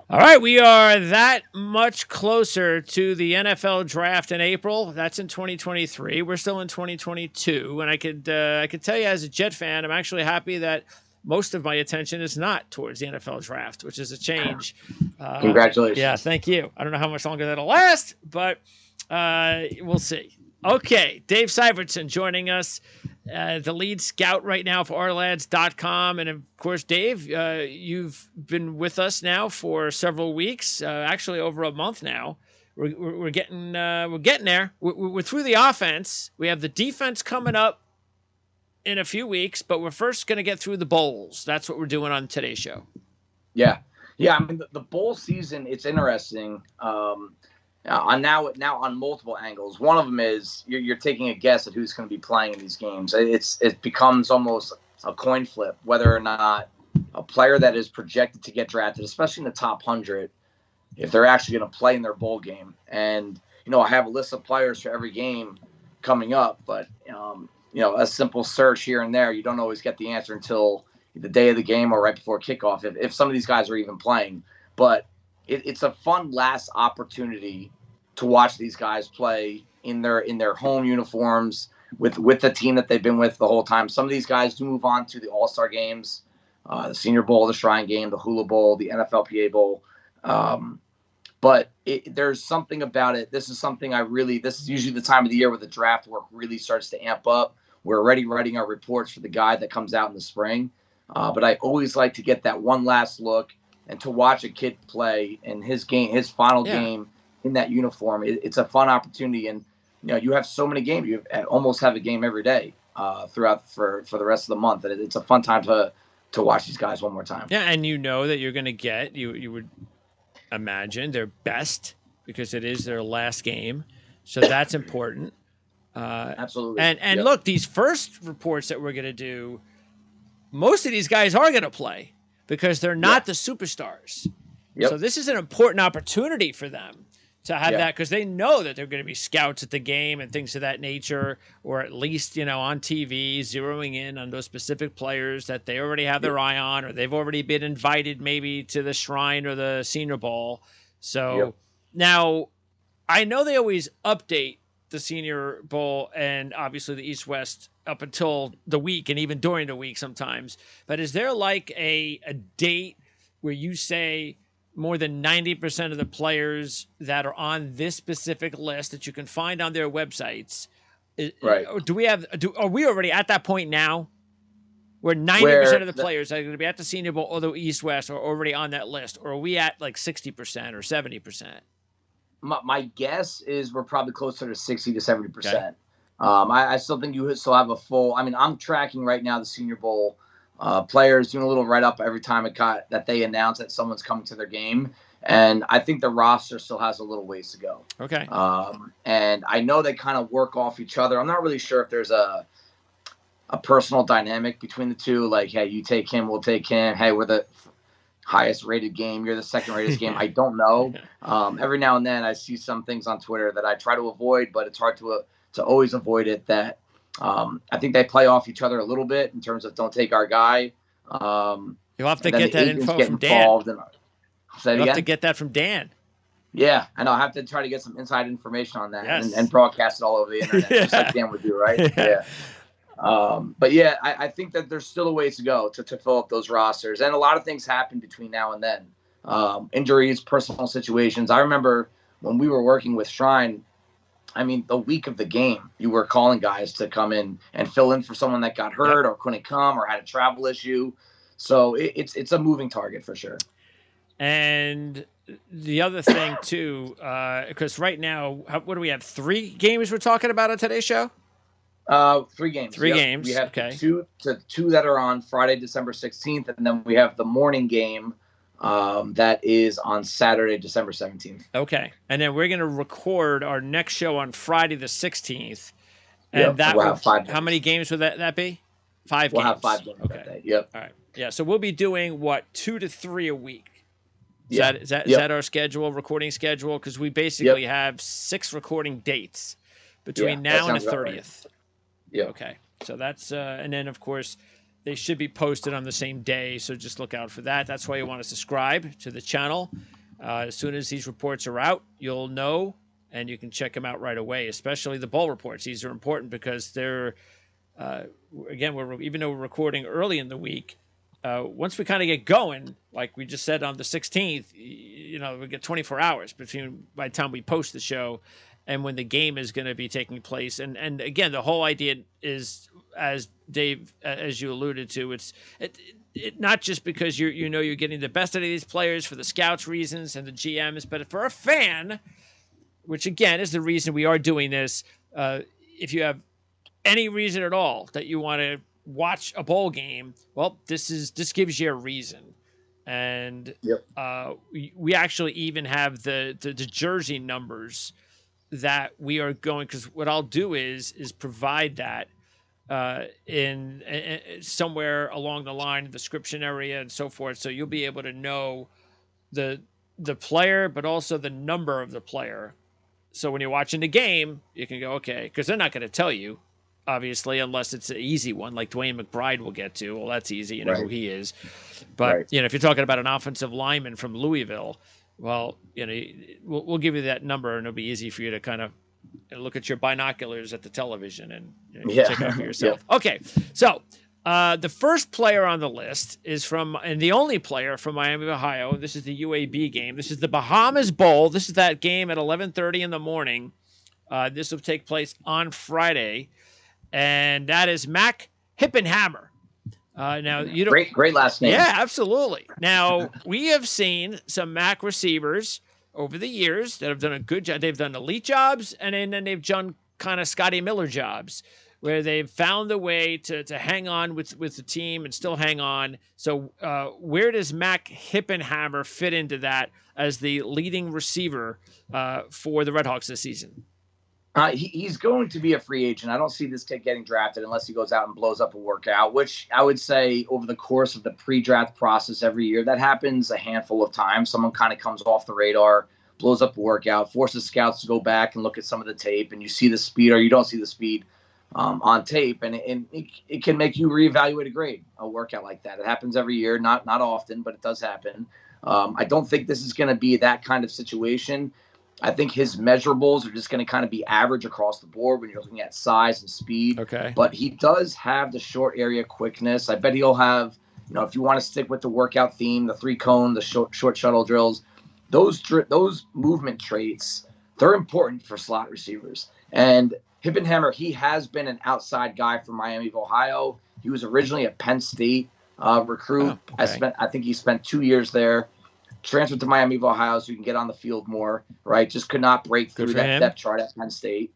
All right, we are that much closer to the NFL draft in April. That's in 2023. We're still in 2022, and I could tell you as a Jet fan, I'm actually happy that most of my attention is not towards the NFL draft, which is a change. Yeah, Congratulations. thank you. I don't know how much longer that'll last, but we'll see. Okay, Dave Syvertsen joining us, the lead scout right now for ourlads.com. And of course, Dave, you've been with us now for several weeks, actually over a month now. We're getting there. We're through the offense. We have the defense coming up in a few weeks, but we're first going to get through the bowls. That's what we're doing on today's show. Yeah. I mean, the bowl season, it's interesting. Now on multiple angles. One of them is you're taking a guess at who's going to be playing in these games. It becomes almost a coin flip whether or not a player that is projected to get drafted, especially in the top 100, if they're actually going to play in their bowl game. And I have a list of players for every game coming up, but a simple search here and there, you don't always get the answer until the day of the game or right before kickoff if some of these guys are even playing. But it's a fun last opportunity to watch these guys play in their home uniforms with the team that they've been with the whole time. Some of these guys do move on to the All-Star games, the Senior Bowl, the Shrine Game, the Hula Bowl, the NFLPA Bowl. But there's something about it. This is usually the time of the year where the draft work really starts to amp up. We're already writing our reports for the guide that comes out in the spring. But I always like to get that one last look and to watch a kid play in his final game in that uniform. It's a fun opportunity. And, you have so many games. You almost have a game every day throughout for the rest of the month. And it's a fun time to watch these guys one more time. Yeah, and that you're going to get, you would imagine, their best because it is their last game. So that's important. Absolutely. And look, these first reports that we're going to do, most of these guys are going to play because they're not the superstars. Yep. So this is an important opportunity for them to have that because they know that they're going to be scouts at the game and things of that nature, or at least, on TV, zeroing in on those specific players that they already have their eye on, or they've already been invited maybe to the Shrine or the Senior Bowl. So now I know they always update the Senior Bowl and obviously the East-West up until the week and even during the week sometimes. But is there like a date where you say more than 90% of the players that are on this specific list that you can find on their websites, right? Are we already at that point now where 90% of the players that are going to be at the Senior Bowl or the East-West are already on that list? Or are we at like 60% or 70%? My guess is we're probably closer to 60 to 70%. Okay. I still think you still have a full. I mean, I'm tracking right now the Senior Bowl players, doing a little write up every time that they announce that someone's coming to their game, and I think the roster still has a little ways to go. Okay. And I know they kind of work off each other. I'm not really sure if there's a personal dynamic between the two. Like, hey, you take him, we'll take him. Hey, we're the highest rated game, you're the second rated game. I don't know. Every now and then I see some things on Twitter that I try to avoid, but it's hard to always avoid it. That I think they play off each other a little bit in terms of don't take our guy. You'll have to get that info from Dan. You'll have to get that from Dan. Yeah, I know. I have to try to get some inside information on that and broadcast it all over the internet, just like Dan would do, right? Yeah. But yeah, I think that there's still a ways to go to fill up those rosters. And a lot of things happen between now and then. Injuries, personal situations. I remember when we were working with Shrine, I mean, the week of the game, you were calling guys to come in and fill in for someone that got hurt or couldn't come or had a travel issue. So it's a moving target for sure. And the other thing, too, because right now, what do we have? 3 games we're talking about on today's show? 3 games. 3 games. We have two that are on Friday, December 16th, and then we have the morning game that is on Saturday, December 17th. Okay. And then we're going to record our next show on Friday the 16th. And that we'll have 5 games. How many games would that be? 5 games. We'll have 5 games that day. Yep. All right. Yeah, so we'll be doing, 2 to 3 a week? Is that our schedule, recording schedule? Because we basically have 6 recording dates between now and the 30th. Right. Yeah. Okay. So that's and then of course they should be posted on the same day. So just look out for that. That's why you want to subscribe to the channel. As soon as these reports are out, you'll know, and you can check them out right away, especially the bowl reports. These are important because they're, again, even though we're recording early in the week, once we kind of get going, like we just said on the 16th, we get 24 hours between by the time we post the show and when the game is going to be taking place. And again, the whole idea is, as Dave, as you alluded to, it's not just because you're getting the best out of these players for the scouts reasons and the GMs, but for a fan, which again is the reason we are doing this. If you have any reason at all that you want to watch a bowl game, well, this gives you a reason. And we actually even have the jersey numbers that we are going, because what I'll do is provide that in somewhere along the line, the description area and so forth. So you'll be able to know the player, but also the number of the player. So when you're watching the game, you can go, okay, because they're not going to tell you, obviously, unless it's an easy one like Dwayne McBride will get to. Well, that's easy. You know who he is. But, if you're talking about an offensive lineman from Louisville, well, we'll give you that number, and it'll be easy for you to kind of look at your binoculars at the television and check out for yourself. Okay, so the first player on the list is and the only player from Miami, Ohio. This is the UAB game. This is the Bahamas Bowl. This is that game at 11:30 in the morning. This will take place on Friday, and that is Mac Hippenhammer. Now you don't great last name. Yeah, absolutely. Now we have seen some Mac receivers over the years that have done a good job. They've done elite jobs, and then they've done kind of Scotty Miller jobs, where they've found a way to hang on with the team and still hang on. So where does Mac Hippenhammer fit into that as the leading receiver for the Redhawks this season? He's going to be a free agent. I don't see this kid getting drafted unless he goes out and blows up a workout, which I would say over the course of the pre-draft process every year, that happens a handful of times. Someone kind of comes off the radar, blows up a workout, forces scouts to go back and look at some of the tape, and you see the speed or you don't see the speed on tape, and it can make you reevaluate a workout like that. It happens every year, not often, but it does happen. I don't think this is going to be that kind of situation. I think his measurables are just going to kind of be average across the board when you're looking at size and speed. Okay. But he does have the short area quickness. I bet he'll have, if you want to stick with the workout theme, the 3-cone, the short shuttle drills, those movement traits, they're important for slot receivers. And Hippenhammer, he has been an outside guy from Miami of Ohio. He was originally a Penn State recruit. Oh, okay. I think he spent 2 years there. Transferred to Miami of Ohio so you can get on the field more, right? Just could not break through that depth chart at Penn State.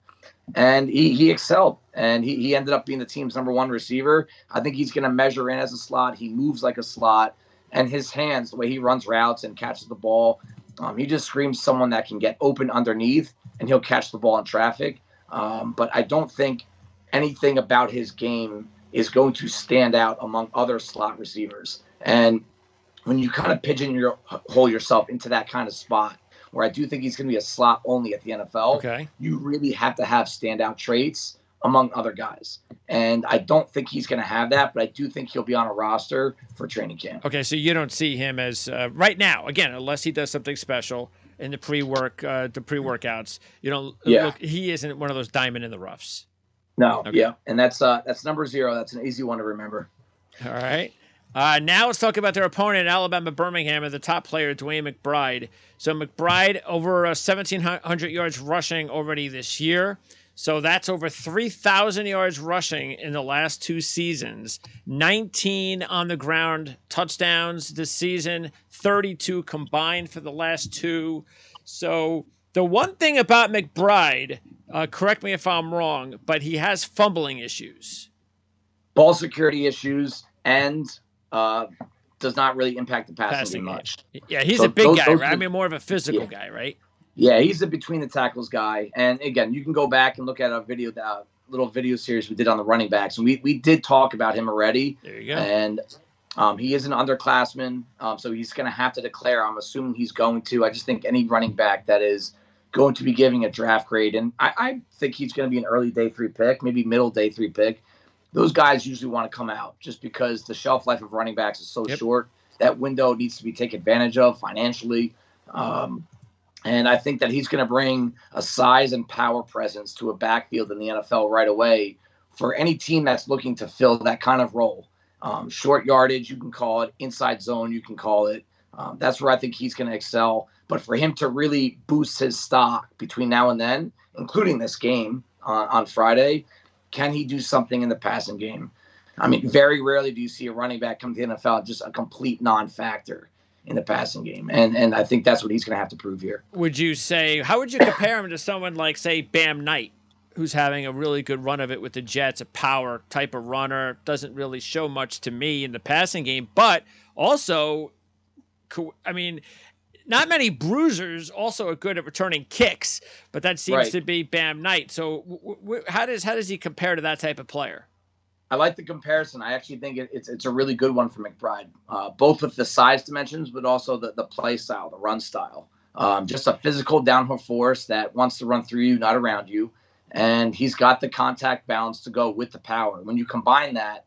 And he excelled, and he ended up being the team's number one receiver. I think he's going to measure in as a slot. He moves like a slot, and his hands, the way he runs routes and catches the ball, he just screams someone that can get open underneath, and he'll catch the ball in traffic. But I don't think anything about his game is going to stand out among other slot receivers. And when you kind of pigeonhole yourself into that kind of spot, where I do think he's going to be a slot only at the NFL, you really have to have standout traits among other guys. And I don't think he's going to have that, but I do think he'll be on a roster for training camp. Okay, so you don't see him as right now, again, unless he does something special in the pre-workouts. Look, he isn't one of those diamond in the roughs. No, okay. And that's number 0. That's an easy one to remember. All right. Now let's talk about their opponent, Alabama Birmingham, and the top player, Dwayne McBride. So McBride over 1,700 yards rushing already this year. So that's over 3,000 yards rushing in the last 2 seasons. 19 on the ground touchdowns this season, 32 combined for the last 2. So the one thing about McBride, correct me if I'm wrong, but he has fumbling issues. Ball security issues and does not really impact the passing game much. Yeah, he's a big guy, right? I mean, more of a physical guy, right? Yeah, he's a between the tackles guy. And again, you can go back and look at a video, that little video series we did on the running backs, and we did talk about him already. There you go. And he is an underclassman, so he's going to have to declare. I'm assuming he's going to. I just think any running back that is going to be giving a draft grade, and I think he's going to be an early day 3 pick, maybe middle day 3 pick. Those guys usually want to come out just because the shelf life of running backs is so short. That window needs to be taken advantage of financially. And I think that he's going to bring a size and power presence to a backfield in the NFL right away for any team that's looking to fill that kind of role. Short yardage, you can call it. Inside zone, you can call it. That's where I think he's going to excel. But for him to really boost his stock between now and then, including this game on Friday, can he do something in the passing game? I mean, very rarely do you see a running back come to the NFL just a complete non-factor in the passing game. And I think that's what he's going to have to prove here. Would you say, how would you compare him to someone like, say, Bam Knight, who's having a really good run of it with the Jets, a power type of runner, doesn't really show much to me in the passing game, but also, I mean, not many bruisers also are good at returning kicks, but that seems to be Bam Knight. So how does he compare to that type of player? I like the comparison. I actually think it's a really good one for McBride, both with the size dimensions, but also the play style, the run style. Just a physical downhill force that wants to run through you, not around you. And he's got the contact balance to go with the power. When you combine that,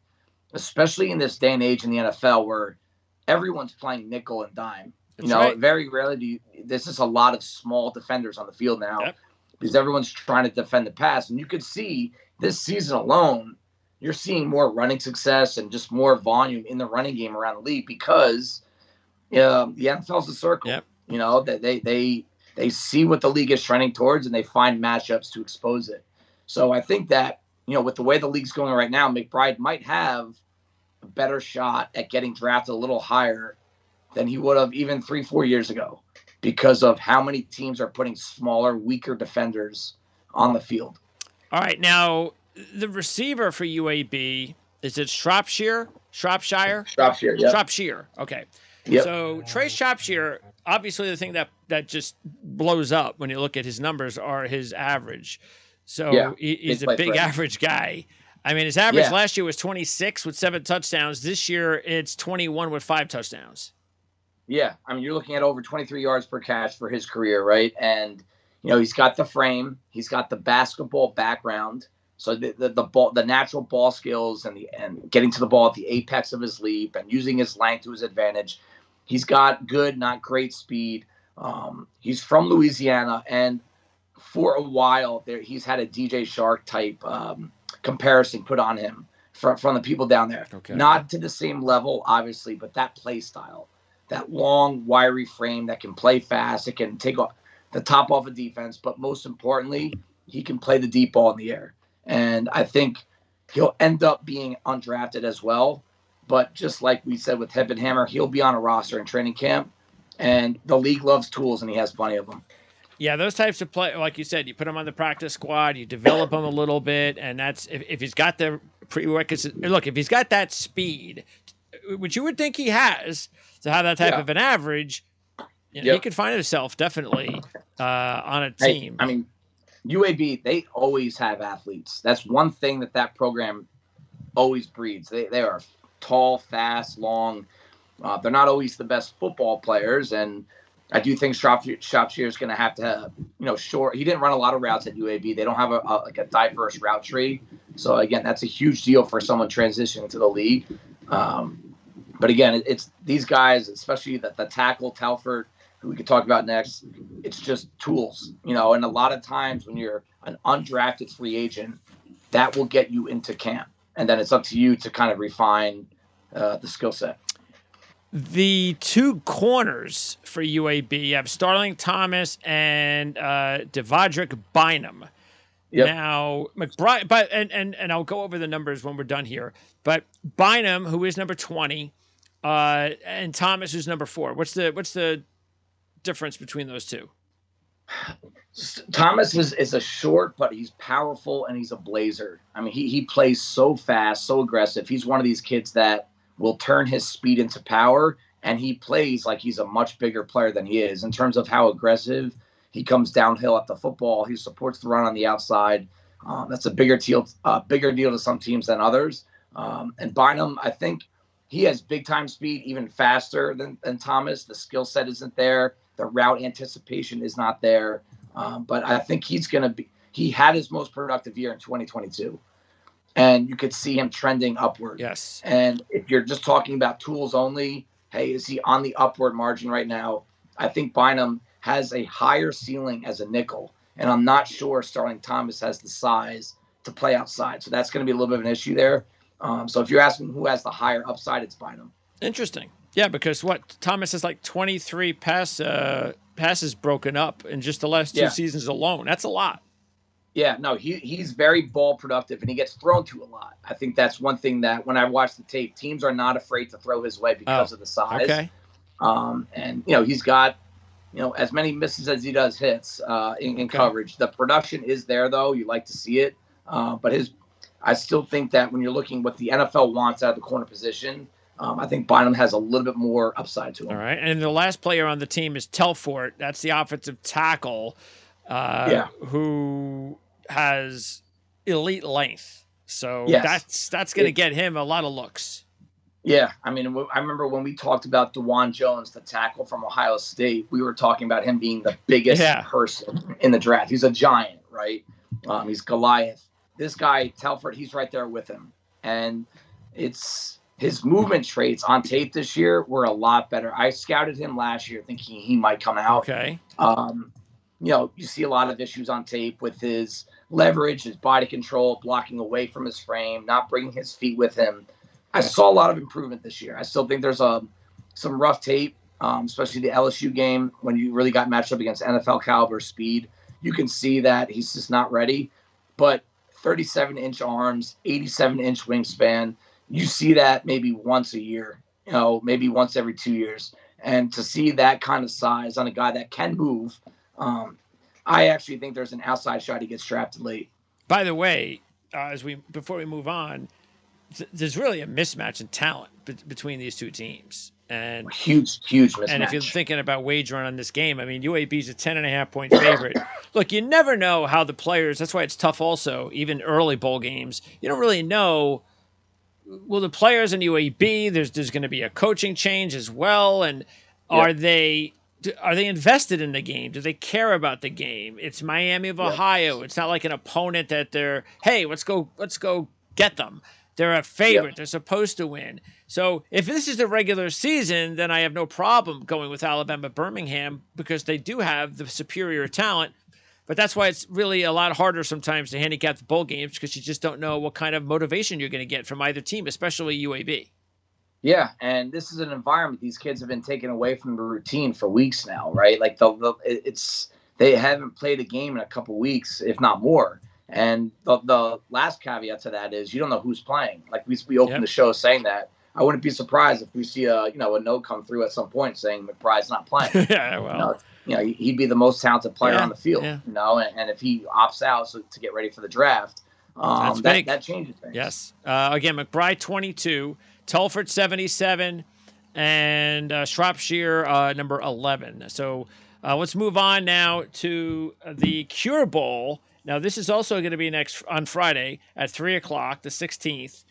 especially in this day and age in the NFL where everyone's playing nickel and dime, very rarely this is a lot of small defenders on the field now because everyone's trying to defend the pass. And you could see this season alone, you're seeing more running success and just more volume in the running game around the league because the NFL's a circle. Yep. They see what the league is trending towards and they find matchups to expose it. So I think that, with the way the league's going right now, McBride might have a better shot at getting drafted a little higher than he would have even 3-4 years ago because of how many teams are putting smaller, weaker defenders on the field. All right. Now, the receiver for UAB, is it Shropshire? Shropshire, yeah. Shropshire, okay. Yep. So Trey Shropshire, obviously the thing that just blows up when you look at his numbers are his average. So he's a big average guy. I mean, his average last year was 26 with 7 touchdowns. This year, it's 21 with 5 touchdowns. Yeah, I mean, you're looking at over 23 yards per catch for his career, right? And, he's got the frame. He's got the basketball background. So the natural ball skills and getting to the ball at the apex of his leap and using his length to his advantage. He's got good, not great speed. He's from Louisiana, and for a while there, he's had a DJ Shark type comparison put on him from the people down there. Okay. Not to the same level, obviously, but that play style, that long, wiry frame that can play fast, it can take the top off of defense, but most importantly, he can play the deep ball in the air. And I think he'll end up being undrafted as well. But just like we said with Hip and Hammer, he'll be on a roster in training camp. And the league loves tools, and he has plenty of them. Yeah, those types of play, like you said, you put him on the practice squad, you develop him a little bit, and that's if he's got the prerequisites. Look, if he's got that speed, which you would think he has, to have that type of an average, he could find himself definitely on a team. I mean, UAB, they always have athletes. That's one thing that program always breeds. They are tall, fast, long. They're not always the best football players, and I do think Shropshire is going to have short. He didn't run a lot of routes at UAB. They don't have a diverse route tree. So again, that's a huge deal for someone transitioning to the league. But again, it's these guys, especially the tackle Telford, who we could talk about next. It's just tools, and a lot of times when you're an undrafted free agent, that will get you into camp, and then it's up to you to kind of refine the skill set. The 2 corners for UAB, you have Starling Thomas and Devondrick Bynum. Yep. Now McBride, but and I'll go over the numbers when we're done here. But Bynum, who is number 20, and Thomas, who's number 4. What's the difference between those two? Thomas is a short, but he's powerful and he's a blazer. I mean, he plays so fast, so aggressive. He's one of these kids that will turn his speed into power, and he plays like he's a much bigger player than he is in terms of how aggressive he comes downhill at the football. He supports the run on the outside. That's a bigger deal to some teams than others. And Bynum, I think he has big time speed, even faster than Thomas. The skill set isn't there. The route anticipation is not there. But I think he had his most productive year in 2022. And you could see him trending upward. Yes. And if you're just talking about tools only, hey, is he on the upward margin right now? I think Bynum has a higher ceiling as a nickel, and I'm not sure Starling Thomas has the size to play outside. So that's going to be a little bit of an issue there. So if you're asking who has the higher upside, it's Bynum. Interesting. Yeah, because Thomas has like 23 passes broken up in just the last two seasons alone. That's a lot. Yeah, no, he's very ball productive, and he gets thrown to a lot. I think that's one thing that when I watch the tape, teams are not afraid to throw his way because of the size. Okay. And he's got as many misses as he does hits in coverage. The production is there, though. You like to see it, but I still think that when you're looking what the NFL wants out of the corner position, I think Bynum has a little bit more upside to him. All right, and the last player on the team is Telfort. That's the offensive tackle, who has elite length. So that's going to get him a lot of looks. Yeah, I mean, I remember when we talked about DeJuan Jones, the tackle from Ohio State, we were talking about him being the biggest person in the draft. He's a giant, right? He's Goliath. This guy, Telfort, he's right there with him. And his movement traits on tape this year were a lot better. I scouted him last year thinking he might come out. Okay. You see a lot of issues on tape with his leverage, his body control, blocking away from his frame, not bringing his feet with him. I saw a lot of improvement this year. I still think there's some rough tape, especially the LSU game when you really got matched up against NFL caliber speed. You can see that he's just not ready. But 37-inch arms, 87-inch wingspan, you see that maybe once a year, maybe once every 2 years. And to see that kind of size on a guy that can move, I actually think there's an outside shot he gets drafted late. By the way, before we move on, there's really a mismatch in talent between these two teams, and huge mismatch. And if you're thinking about wagering on this game, I mean, UAB's a 10.5-point favorite. Look, you never know how the players. That's why it's tough. Also, even early bowl games, you don't really know. Will the players in UAB? There's going to be a coaching change as well, and are they invested in the game? Do they care about the game? It's Miami of Ohio. It's not like an opponent that they're, hey, let's go get them. They're a favorite. They're supposed to win. So if this is the regular season, then I have no problem going with Alabama Birmingham because they do have the superior talent. But that's why it's really a lot harder sometimes to handicap the bowl games because you just don't know what kind of motivation you're going to get from either team, especially UAB. Yeah, and this is an environment these kids have been taken away from the routine for weeks now, right? Like they haven't played a game in a couple weeks, if not more. And the last caveat to that is you don't know who's playing. Like we opened the show saying that. I wouldn't be surprised if we see a note come through at some point saying McBride's not playing. Yeah, well, he'd be the most talented player on the field. Yeah. And if he opts out to get ready for the draft, that changes things. Yes. Again, McBride 22, Telfort 77, and Shropshire number 11. So let's move on now to the Cure Bowl. Now, this is also going to be on Friday at 3 o'clock, the 16th.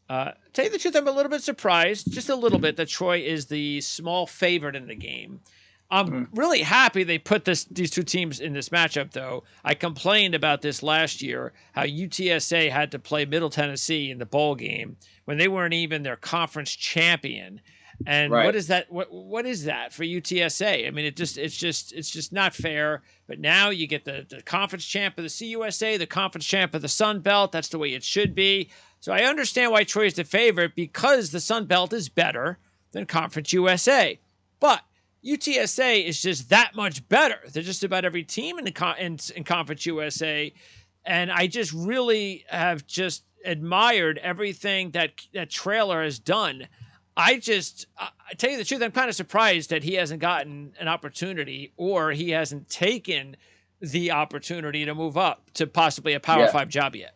Tell you the truth, I'm a little bit surprised, just a little bit, that Troy is the small favorite in the game. I'm really happy they put these two teams in this matchup, though. I complained about this last year, how UTSA had to play Middle Tennessee in the bowl game when they weren't even their conference champion. And what is that? What is that for UTSA? I mean, it's just not fair. But now you get the conference champ of the CUSA, the conference champ of the Sun Belt. That's the way it should be. So I understand why Troy's the favorite because the Sun Belt is better than Conference USA. But UTSA is just that much better. They're just about every team in Conference USA. And I just really have just admired everything that Traylor has done. I tell you the truth, I'm kind of surprised that he hasn't gotten an opportunity or he hasn't taken the opportunity to move up to possibly a Power 5 job yet.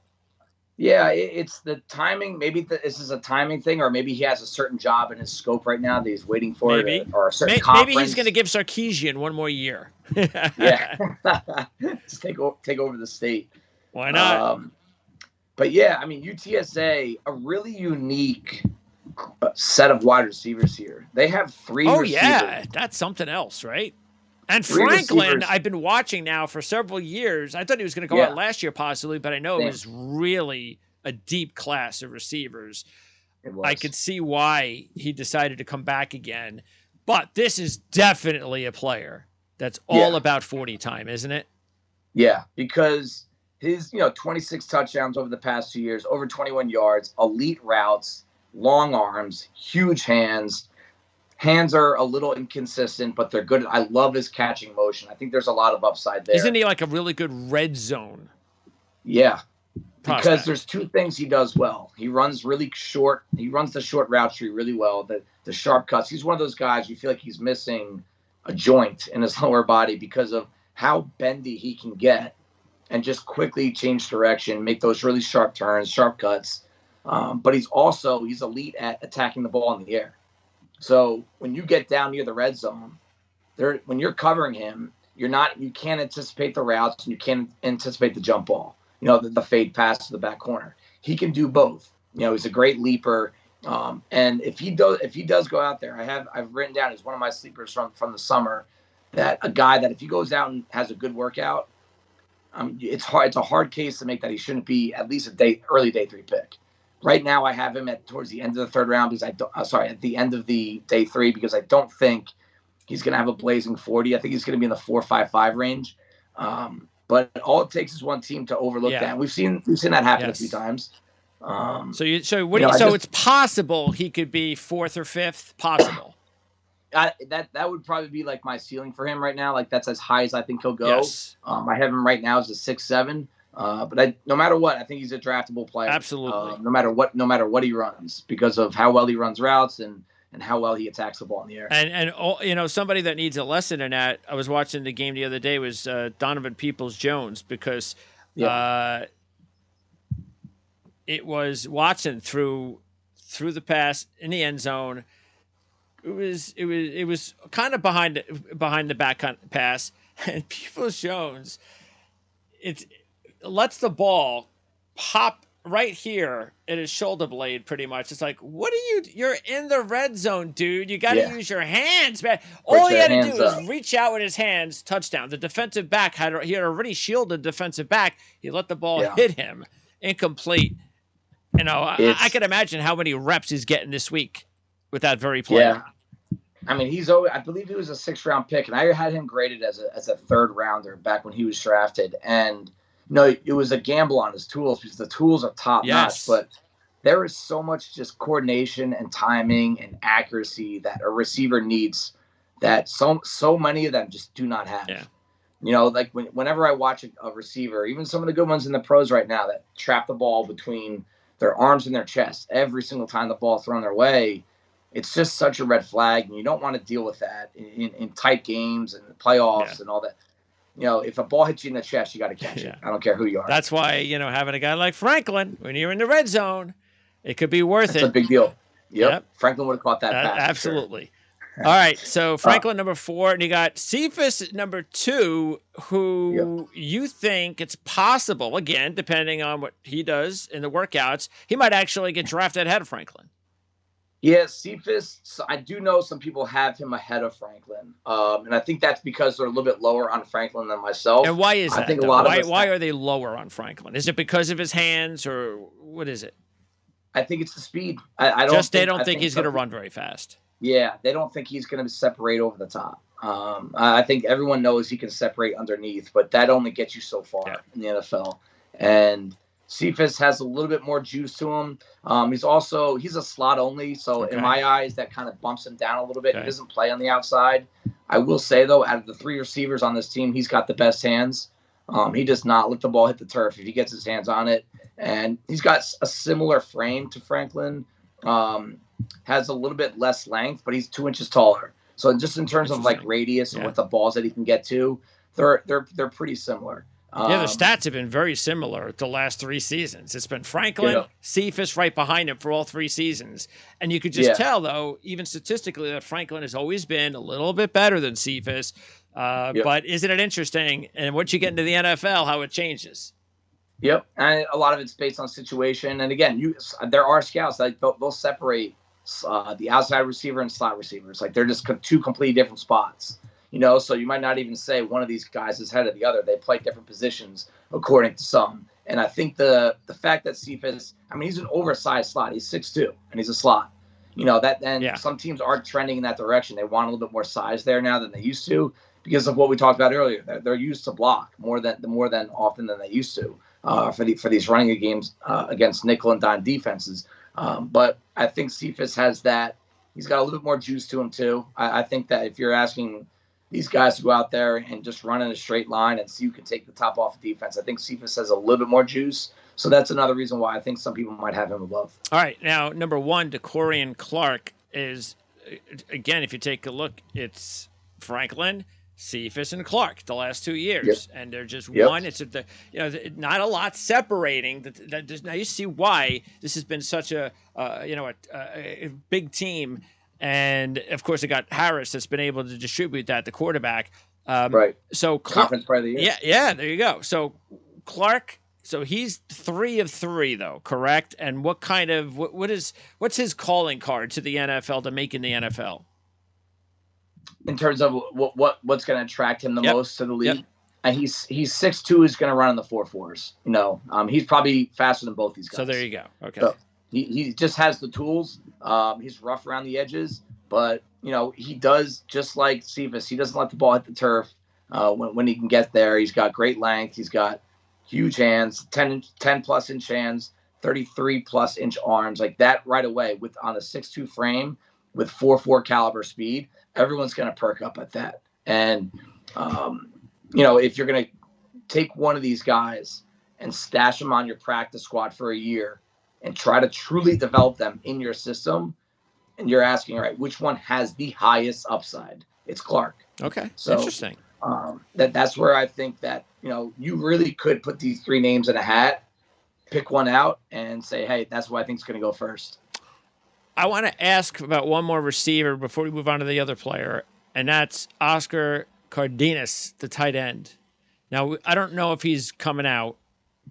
Yeah, it's the timing. Maybe this is a timing thing, or maybe he has a certain job in his scope right now that he's waiting for, or a certain conference. Maybe he's going to give Sarkisian one more year. Yeah, just take over the state. Why not? But yeah, I mean, UTSA, a really unique set of wide receivers here. They have 3 receivers. Oh, yeah, that's something else, right? And Franklin, I've been watching now for several years. I thought he was going to go out last year possibly, but I know it was really a deep class of receivers. I could see why he decided to come back again. But this is definitely a player that's all about 40 time, isn't it? Yeah, because his 26 touchdowns over the past 2 years, over 21 yards, elite routes, long arms, huge hands. Hands are a little inconsistent, but they're good. I love his catching motion. I think there's a lot of upside there. Isn't he like a really good red zone? Yeah, prospect? Because there's two things he does well. He runs really short. He runs the short route tree really well. The sharp cuts. He's one of those guys you feel like he's missing a joint in his lower body because of how bendy he can get and just quickly change direction, make those really sharp turns, sharp cuts. But he's elite at attacking the ball in the air. So when you get down near the red zone, when you're covering him, you can't anticipate the routes and you can't anticipate the jump ball. The fade pass to the back corner. He can do both. He's a great leaper. And if he does go out there, I've written down as one of my sleepers from the summer that a guy that if he goes out and has a good workout, it's a hard case to make that he shouldn't be at least early day 3 pick. Right now, I have him towards the end of the 3rd round because at the end of the day 3 because I don't think he's going to have a blazing 40. I think he's going to be in the 4.55 range. But all it takes is one team to overlook that. We've seen that happen a few times. So it's possible he could be 4th or 5th. Possible. That would probably be like my ceiling for him right now. Like that's as high as I think he'll go. Yes. I have him right now as a 6-7. But no matter what, I think he's a draftable player. Absolutely. No matter what he runs, because of how well he runs routes and how well he attacks the ball in the air. And somebody that needs a lesson in that, I was watching the game the other day, was Donovan Peoples-Jones, because it was Watson through the pass in the end zone. It was kind of behind the back pass, and Peoples-Jones it lets the ball pop right here at his shoulder blade, pretty much. It's like, you're in the red zone, dude. You got to use your hands, man. All he had to do was reach out with his hands, touchdown. The defensive back he had already shielded the defensive back. He let the ball hit him, incomplete. I can imagine how many reps he's getting this week with that very player. Yeah. I mean, I believe he was a 6th round pick, and I had him graded as a 3rd rounder back when he was drafted. And it was a gamble on his tools because the tools are top notch, but there is so much just coordination and timing and accuracy that a receiver needs that so many of them just do not have. Yeah. Like whenever I watch a receiver, even some of the good ones in the pros right now that trap the ball between their arms and their chest every single time the ball thrown their way, it's just such a red flag, and you don't want to deal with that in tight games and playoffs and all that. If a ball hits you in the chest, you got to catch it. I don't care who you are. That's why, having a guy like Franklin, when you're in the red zone, it could be worth it. It's a big deal. Yep. Franklin would have caught that pass. Absolutely. Sure. All right. So Franklin, number 4, and you got Cephas, number 2, who you think it's possible, again, depending on what he does in the workouts, he might actually get drafted ahead of Franklin. Yeah, Cephas, so I do know some people have him ahead of Franklin. And I think that's because they're a little bit lower on Franklin than myself. And why is that? I think why are they lower on Franklin? Is it because of his hands, or what is it? I think it's the speed. They don't think he's going to run very fast. Yeah, they don't think he's going to separate over the top. I think everyone knows he can separate underneath, but that only gets you so far in the NFL. And Cephas has a little bit more juice to him. He's a slot only, so in my eyes, that kind of bumps him down a little bit. He doesn't play on the outside. I will say, though, out of the 3 receivers on this team, he's got the best hands. He does not let the ball hit the turf if he gets his hands on it. And he's got a similar frame to Franklin. Has a little bit less length, but he's 2 inches taller. So just in terms of like radius and what the balls that he can get to, they're pretty similar. The stats have been very similar the last 3 seasons. It's been Franklin, Cephas right behind him for all 3 seasons. And you could just tell, though, even statistically, that Franklin has always been a little bit better than Cephas. But isn't it interesting? And once you get into the NFL, how it changes. Yep. And a lot of it's based on situation. And again, there are scouts that they'll separate the outside receiver and slot receivers. Like they're just 2 completely different spots. So you might not even say one of these guys is ahead of the other. They play different positions according to some. And I think the fact that Cephas, he's an oversized slot. He's 6'2", and he's a slot. that then some teams are trending in that direction. They want a little bit more size there now than they used to because of what we talked about earlier. They're used to block more than often than they used to for these running games against nickel and dime defenses. But I think Cephas has that. He's got a little bit more juice to him too. I think that if you're asking these guys to go out there and just run in a straight line and see who can take the top off of defense, I think Cephas has a little bit more juice. So that's another reason why I think some people might have him above. All right. Now, number one, DeCorian Clark is, again, if you take a look, it's Franklin, Cephas, and Clark the last 2 years. And they're just one. It's not a lot separating. Now you see why this has been such a big team. And, of course, they got Harris that's been able to distribute that, the quarterback. Right. So Conference Player of the Year. Yeah, there you go. So Clark, so he's 3 of 3, though, correct? And what's his calling card to the NFL to make in the NFL? In terms of what's going to attract him the most to the league? And he's 6'2", he's going to run in the 4.4s. He's probably faster than both these guys. So there you go. Okay. So he just has the tools. He's rough around the edges, but he does just like Cephas. He doesn't let the ball hit the turf when he can get there. He's got great length. He's got huge hands, 10 plus inch hands, 33 plus inch arms, like that right away on a 6'2" frame with 4.4 caliber speed. Everyone's going to perk up at that. And if you're going to take one of these guys and stash them on your practice squad for a year and try to truly develop them in your system, and you're asking, all right, which one has the highest upside? It's Clark. Okay, so interesting. That's where I think that you really could put these 3 names in a hat, pick one out, and say, hey, that's what I think is going to go first. I want to ask about one more receiver before we move on to the other player, and that's Oscar Cardenas, the tight end. Now, I don't know if he's coming out,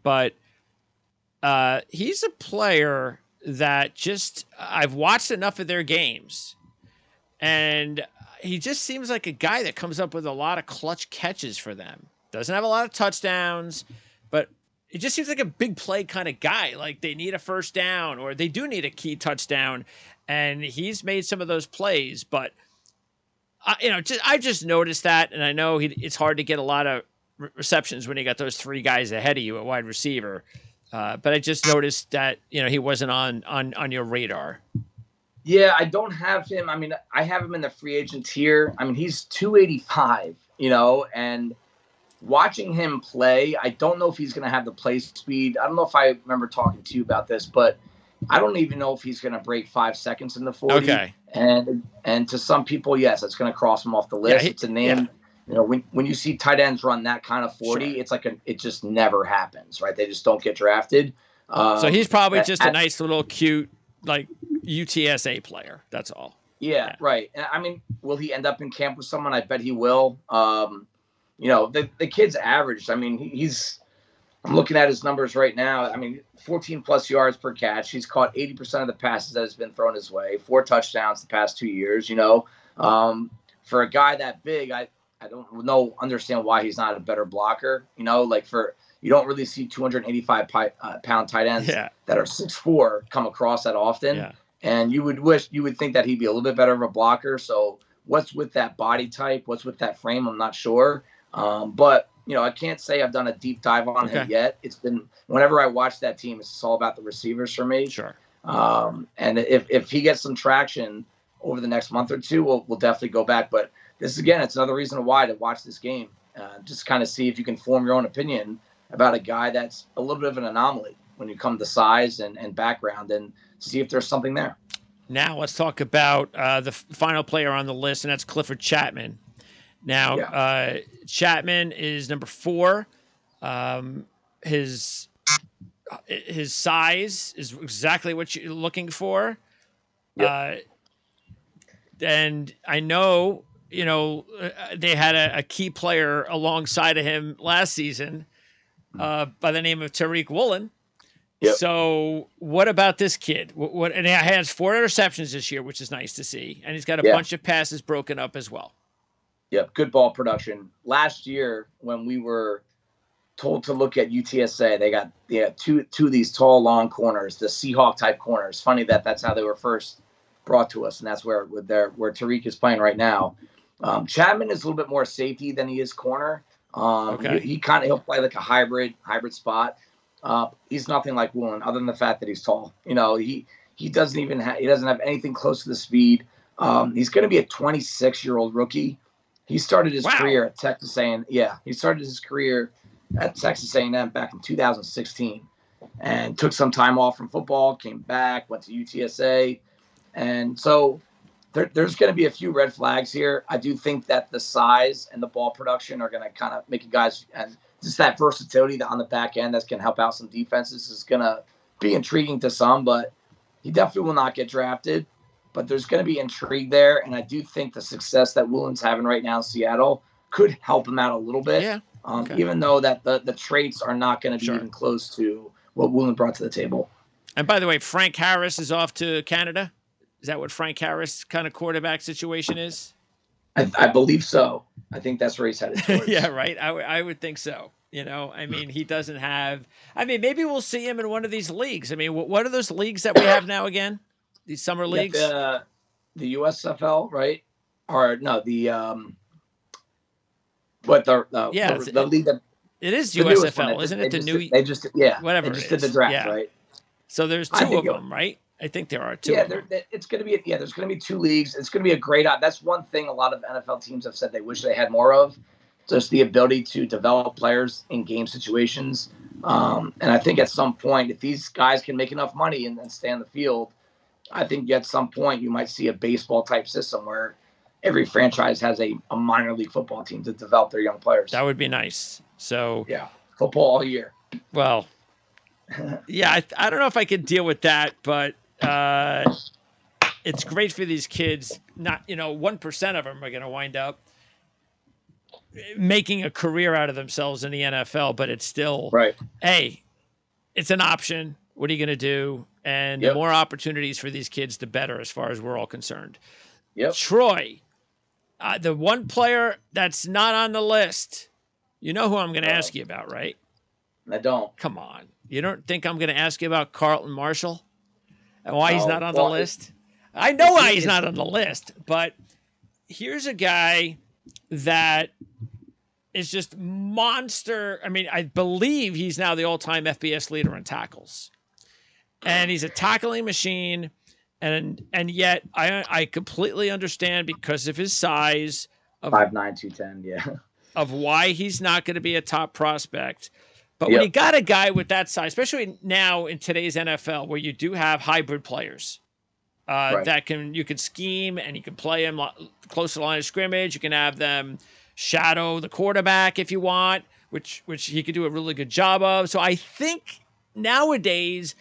but he's a player that I've watched enough of their games, and he just seems like a guy that comes up with a lot of clutch catches for them. Doesn't have a lot of touchdowns, but it just seems like a big play kind of guy. Like they need a first down or they do need a key touchdown, and he's made some of those plays. But I just noticed that, and I know it's hard to get a lot of receptions when you got those 3 guys ahead of you at wide receiver. But I just noticed that he wasn't on your radar. Yeah, I don't have him. I mean, I have him in the free agent tier. I mean, he's 285. And watching him play, I don't know if he's going to have the play speed. I don't know if I remember talking to you about this, but I don't even know if he's going to break 5 seconds in the 40. Okay. And to some people, yes, it's going to cross him off the list. It's a name. Yeah. When you see tight ends run that kind of 40, it's like it just never happens, right? They just don't get drafted. So he's probably just a nice little cute, like UTSA player. That's all. Yeah, right. I mean, will he end up in camp with someone? I bet he will. The kid's averaged. I mean, I'm looking at his numbers right now. I mean, 14 plus yards per catch. He's caught 80% of the passes that has been thrown his way. 4 touchdowns the past 2 years. For a guy that big, I don't understand why he's not a better blocker. You don't really see 285 pound tight ends that are 6'4" come across that often. Yeah. And you would think that he'd be a little bit better of a blocker. So what's with that body type? What's with that frame? I'm not sure. But I can't say I've done a deep dive on him yet. It's been whenever I watch that team, it's all about the receivers for me. Sure. And if he gets some traction over the next month or two, we'll definitely go back. But this again, it's another reason why to watch this game. Just kind of see if you can form your own opinion about a guy that's a little bit of an anomaly when you come to size and background, and see if there's something there. Now let's talk about the final player on the list, and that's Clifford Chapman. Now, Chapman is number 4. His size is exactly what you're looking for. Yep. And I know, they had a key player alongside of him last season by the name of Tariq Woolen. Yep. So what about this kid? And he has 4 interceptions this year, which is nice to see. And he's got a bunch of passes broken up as well. Yep, good ball production. Last year, when we were told to look at UTSA, they got two of these tall, long corners, the Seahawk type corners. Funny that's how they were first brought to us, and that's where Tariq is playing right now. Chapman is a little bit more safety than he is corner. He'll play like a hybrid spot. He's nothing like Woolen, other than the fact that he's tall. He doesn't have anything close to the speed. He's going to be a 26-year-old rookie. He started his career at Texas A&M. Yeah, he started his career at Texas A&M back in 2016, and took some time off from football. Came back, went to UTSA, and so there's going to be a few red flags here. I do think that the size and the ball production are going to kind of make you guys, and just that versatility on the back end that's going to help out some defenses is going to be intriguing to some, but he definitely will not get drafted. But there's going to be intrigue there, and I do think the success that Woolen's having right now in Seattle could help him out a little bit, even though that the traits are not going to be even close to what Woolen brought to the table. And by the way, Frank Harris is off to Canada. Is that what Frank Harris kind of quarterback situation is? I believe so. I think that's where he's headed towards. Yeah, right. I would think so. He doesn't have. Maybe we'll see him in one of these leagues. What are those leagues that we have now again? These summer leagues? The USFL, right? Or no, the league that it is USFL, isn't it? They just did the draft, right? So there's two of them, right? I think there are two. Yeah, it's going to be. Yeah, there's going to be two leagues. It's going to be a great. That's one thing a lot of NFL teams have said they wish they had more of, just the ability to develop players in game situations. And I think at some point, if these guys can make enough money and then stay on the field, I think at some point you might see a baseball type system where every franchise has a minor league football team to develop their young players. That would be nice. So yeah, football all year. Well, yeah, I don't know if I could deal with that, but it's great for these kids. Not 1% of them are going to wind up making a career out of themselves in the NFL, but it's still right. Hey, it's an option. What are you going to do? And the more opportunities for these kids, the better, as far as we're all concerned. Yep. Troy, the one player that's not on the list, you know who I'm going to ask you about, right? I don't. Come on. You don't think I'm going to ask you about Carlton Martial and why he's not on the list? I know why he's not on the list, but here's a guy that is just monster. I believe he's now the all-time FBS leader in tackles. And he's a tackling machine, and yet I completely understand, because of his size, of 5'9", 210, yeah, of why he's not going to be a top prospect. But when you got a guy with that size, especially now in today's NFL, where you do have hybrid players that you can scheme and you can play them close to the line of scrimmage. You can have them shadow the quarterback if you want, which he could do a really good job of. So I think nowadays,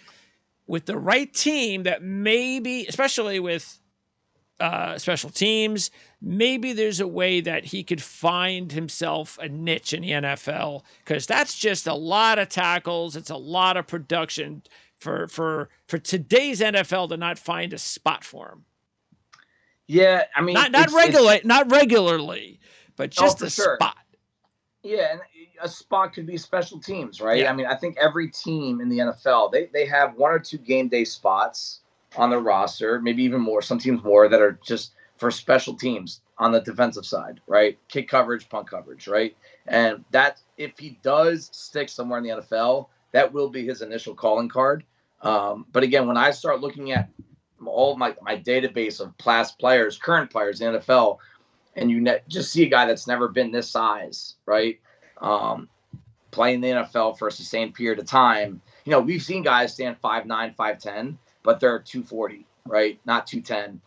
with the right team, that maybe, especially with special teams, maybe there's a way that he could find himself a niche in the NFL, because that's just a lot of tackles. It's a lot of production for today's NFL to not find a spot for him. Yeah, not regularly, but just a spot. Yeah, and a spot could be special teams, right? Yeah. I think every team in the NFL, they have one or two game day spots on their roster, maybe even more, some teams more, that are just for special teams on the defensive side, right? Kick coverage, punt coverage, right? And that, if he does stick somewhere in the NFL, that will be his initial calling card. But again, when I start looking at all my database of past players, current players in the NFL, and you just see a guy that's never been this size, right? Playing the NFL for a sustained period of time. We've seen guys stand 5'9", 5'10", but they're 240, right? Not 210.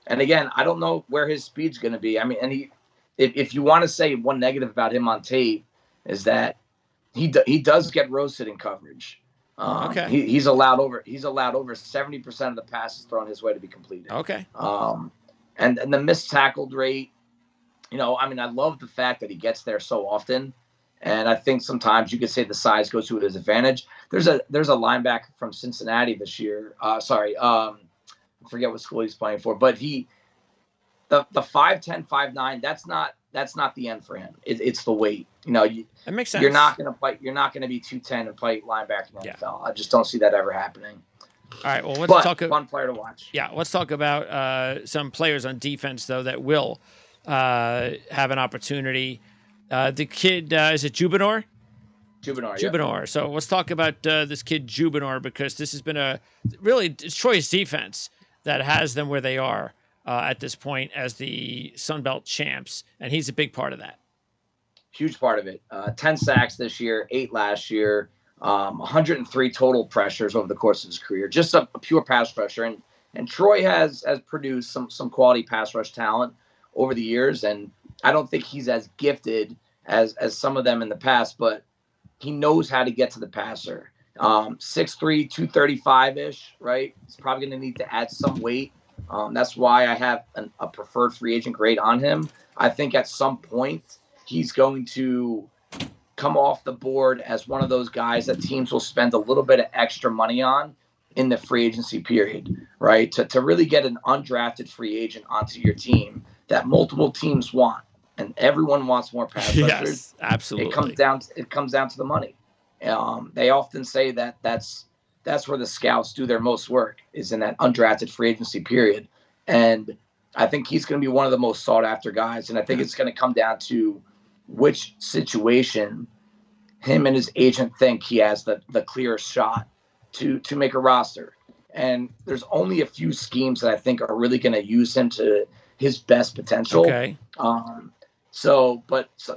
And again, I don't know where his speed's going to be. If you want to say one negative about him on tape, is that he does get roasted in coverage. He's allowed over 70% of the passes thrown his way to be completed. Okay. And the missed tackled rate, I love the fact that he gets there so often. And I think sometimes you could say the size goes to his advantage. There's a linebacker from Cincinnati this year. I forget what school he's playing for, but the 5'10", 5'9", that's not the end for him. It's the weight. That makes sense. You're not going to be 210 and play linebacker in the NFL. I just don't see that ever happening. All right. Well, let's talk about fun player to watch. Yeah, let's talk about some players on defense though that will have an opportunity. The kid is it Jubinor? Jubinor. So let's talk about this kid Jubinor, because this has been it's Troy's defense that has them where they are at this point as the Sun Belt champs, and he's a big part of that. Huge part of it. 10 sacks this year, 8 last year, 103 total pressures over the course of his career. Just a pure pass rusher, and Troy has produced some quality pass rush talent over the years, and I don't think he's as gifted as some of them in the past, but he knows how to get to the passer. 6'3", 235-ish, right? He's probably going to need to add some weight. That's why I have a preferred free agent grade on him. I think at some point he's going to come off the board as one of those guys that teams will spend a little bit of extra money on in the free agency period, right? To really get an undrafted free agent onto your team that multiple teams want. And everyone wants more pass rushers. Yes, absolutely. It comes down to the money. They often say that's where the scouts do their most work, is in that undrafted free agency period. And I think he's going to be one of the most sought after guys. And I think it's going to come down to which situation him and his agent think he has the clearest shot to make a roster. And there's only a few schemes that I think are really going to use him to his best potential. Okay. So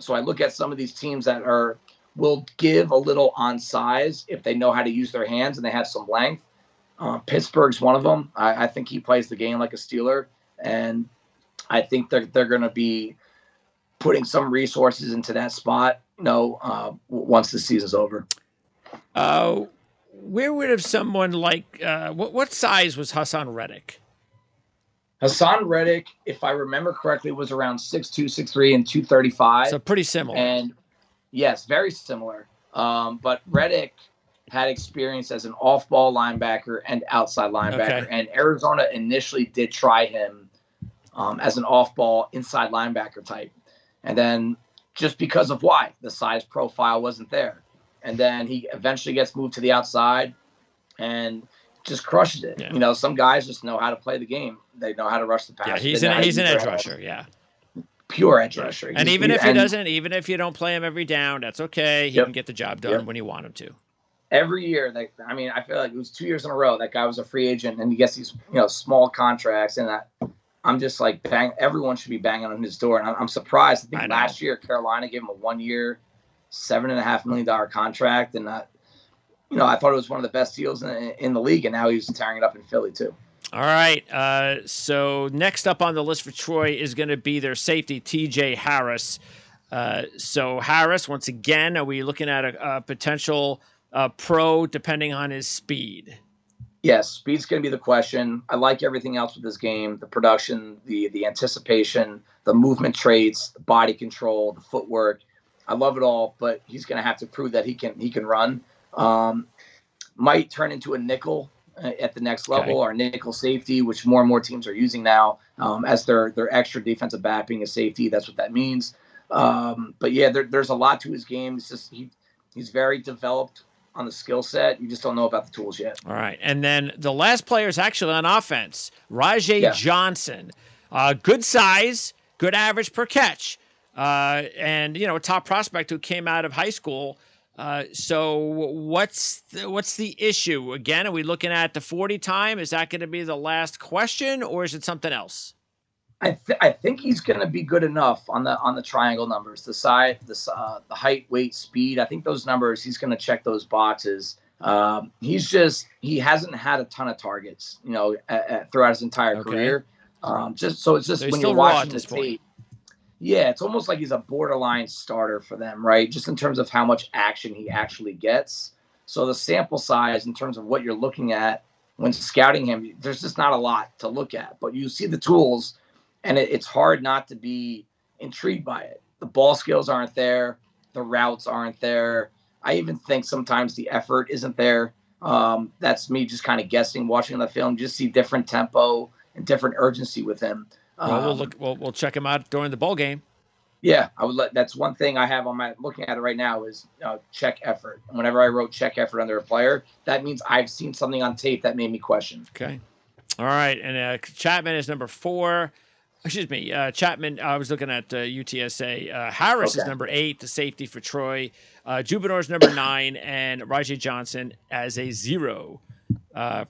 I look at some of these teams that will give a little on size if they know how to use their hands and they have some length. Pittsburgh's one of them. I think he plays the game like a Steeler, and I think they're going to be putting some resources into that spot, once the season's over. Where would have someone like what size was Hassan Reddick? Hassan Reddick, if I remember correctly, was around 6'2", 6'3", and 235. So pretty similar. And yes, very similar. But Reddick had experience as an off-ball linebacker and outside linebacker. Okay. And Arizona initially did try him as an off-ball inside linebacker type. And then just because of why? The size profile wasn't there. And then he eventually gets moved to the outside and just crushes it. Yeah. Some guys just know how to play the game. They know how to rush the pass. Yeah, he's an edge rusher, yeah. Pure edge rusher. And even if you don't play him every down, that's okay. He can get the job done when you want him to. Every year, I feel like it was 2 years in a row that guy was a free agent, and he gets these, small contracts, and I'm just like, everyone should be banging on his door. And I'm surprised. I think last year Carolina gave him a 1 year, $7.5 million contract, and I thought it was one of the best deals in the league, and now he's tearing it up in Philly too. All right. So next up on the list for Troy is going to be their safety, TJ Harris. So Harris, once again, are we looking at a potential pro depending on his speed? Yes, speed's going to be the question. I like everything else with this game: the production, the anticipation, the movement traits, the body control, the footwork. I love it all, but he's going to have to prove that he can run. Might turn into a nickel at the next level, or nickel safety, which more and more teams are using now as their extra defensive back being a safety. That's what that means. But yeah, there's a lot to his game. It's just he's very developed on the skill set. You just don't know about the tools yet. All right. And then the last player is actually on offense, Rajay Johnson. Good size, good average per catch. And, a top prospect who came out of high school. So what's the issue? Again, are we looking at the 40 time? Is that going to be the last question, or is it something else? I think he's going to be good enough on the triangle numbers, the size, the height, weight, speed. I think those numbers, he's going to check those boxes. He hasn't had a ton of targets, throughout his entire career. So when you're watching the tape, yeah, it's almost like he's a borderline starter for them, right? Just in terms of how much action he actually gets. So the sample size in terms of what you're looking at when scouting him, there's just not a lot to look at. But you see the tools, and it's hard not to be intrigued by it. The ball skills aren't there. The routes aren't there. I even think sometimes the effort isn't there. That's me just kind of guessing, watching the film, just see different tempo and different urgency with him. Well, we'll check him out during the bowl game. Yeah, I would let. That's one thing I have on my looking at it right now is check effort. And whenever I wrote check effort under a player, that means I've seen something on tape that made me question. Okay. All right, and Chapman is number 4. Excuse me, Chapman. I was looking at UTSA. Harris is number 8, the safety for Troy. Jubinor's number 9, and Rajay Johnson as a 0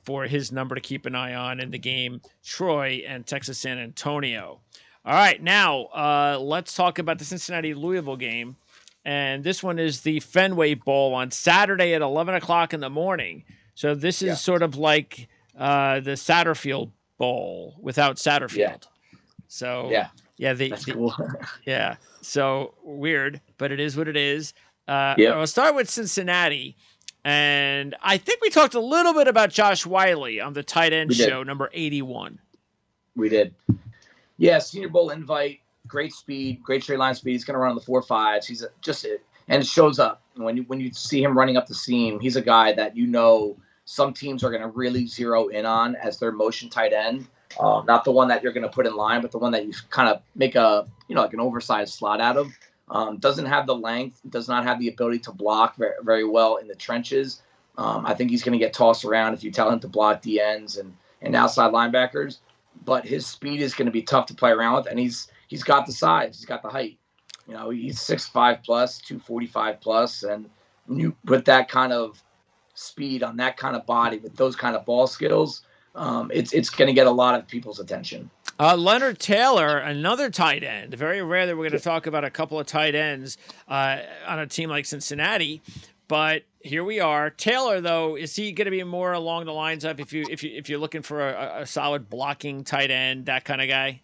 for his number to keep an eye on in the game. Troy and Texas San Antonio. All right, now let's talk about the Cincinnati-Louisville game. And this one is the Fenway Bowl on Saturday at 11 o'clock in the morning. So this is sort of like the Satterfield Bowl without Satterfield. Yeah. So that's cool. Yeah, so weird, but it is what it is. I'll start with Cincinnati, and I think we talked a little bit about Josh Wiley on the tight end show, number 81. We did. Yeah, Senior Bowl invite, great speed, great straight line speed. He's going to run on the 4.5s. He's and it shows up when you see him running up the seam. He's a guy that some teams are going to really zero in on as their motion tight end. Not the one that you're going to put in line, but the one that you kind of make like an oversized slot out of. Doesn't have the length, does not have the ability to block very, very well in the trenches. I think he's going to get tossed around if you tell him to block the ends and outside linebackers. But his speed is going to be tough to play around with, and he's got the size, he's got the height. He's 6'5 plus, 245 plus, and when you put that kind of speed on that kind of body with those kind of ball skills, it's going to get a lot of people's attention. Leonard Taylor, another tight end. Very rare that we're going to talk about a couple of tight ends on a team like Cincinnati, but here we are. Taylor, though, is he going to be more along the lines of if you're looking for a solid blocking tight end, that kind of guy?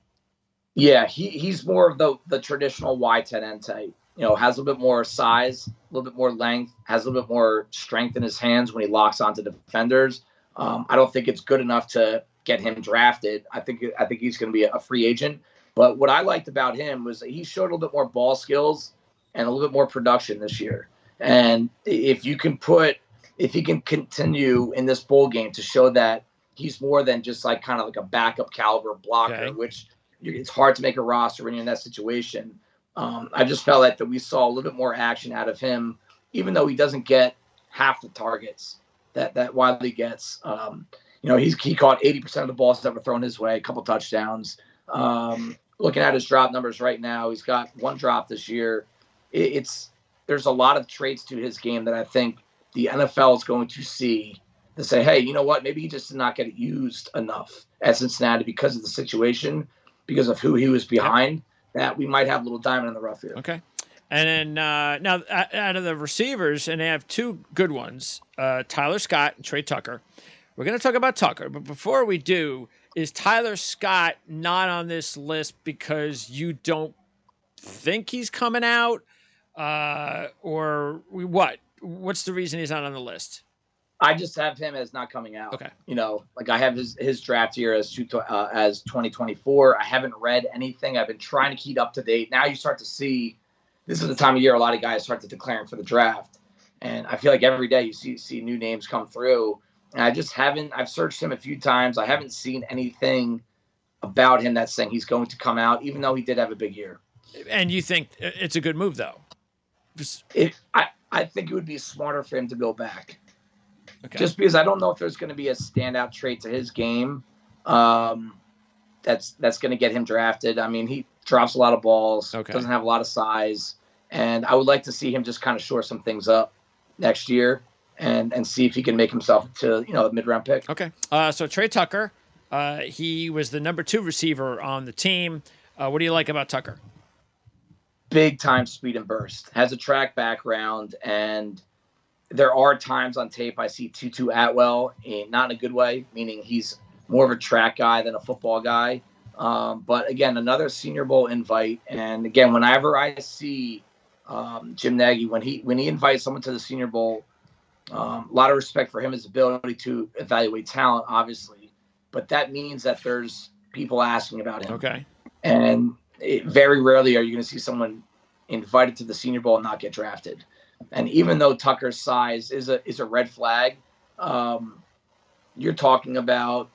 Yeah, he's more of the traditional wide tight end type. Has a little bit more size, a little bit more length, has a little bit more strength in his hands when he locks onto defenders. I don't think it's good enough to get him drafted. I think he's going to be a free agent. But what I liked about him was that he showed a little bit more ball skills and a little bit more production this year. And if he can continue in this bowl game to show that he's more than just like kind of like a backup caliber blocker, which it's hard to make a roster when you're in that situation. I just felt like that we saw a little bit more action out of him, even though he doesn't get half the targets that Wiley gets. He caught 80% of the balls that were thrown his way, a couple touchdowns. Looking at his drop numbers right now, he's got 1 drop this year. There's a lot of traits to his game that I think the NFL is going to see to say, hey, you know what? Maybe he just did not get used enough at Cincinnati because of the situation, because of who he was behind, that we might have a little diamond in the rough here. Okay. And then now out of the receivers, and they have 2 good ones, Tyler Scott and Trey Tucker. We're going to talk about Tucker, but before we do, is Tyler Scott not on this list because you don't think he's coming out? Or what? What's the reason he's not on the list? I just have him as not coming out. Okay. Like I have his draft year as 2024. I haven't read anything. I've been trying to keep up to date. Now you start to see, this is the time of year a lot of guys start to declaring for the draft. And I feel like every day you see new names come through. And I've searched him a few times. I haven't seen anything about him that's saying he's going to come out, even though he did have a big year. And you think it's a good move, though? I think it would be smarter for him to go back. Okay. Just because I don't know if there's going to be a standout trait to his game that's going to get him drafted. I mean, he drops a lot of balls, doesn't have a lot of size, and I would like to see him just kind of shore some things up next year and see if he can make himself to a mid-round pick. Okay. So Trey Tucker, he was the number 2 receiver on the team. What do you like about Tucker? Big time speed and burst. Has a track background, and there are times on tape I see Tutu Atwell, not in a good way, meaning he's more of a track guy than a football guy. But again, another Senior Bowl invite, and again, whenever I see Jim Nagy when he invites someone to the Senior Bowl, a lot of respect for him, his ability to evaluate talent, obviously, but that means that there's people asking about him. Okay, and very rarely are you going to see someone invited to the Senior Bowl and not get drafted. And even though Tucker's size is a red flag, you're talking about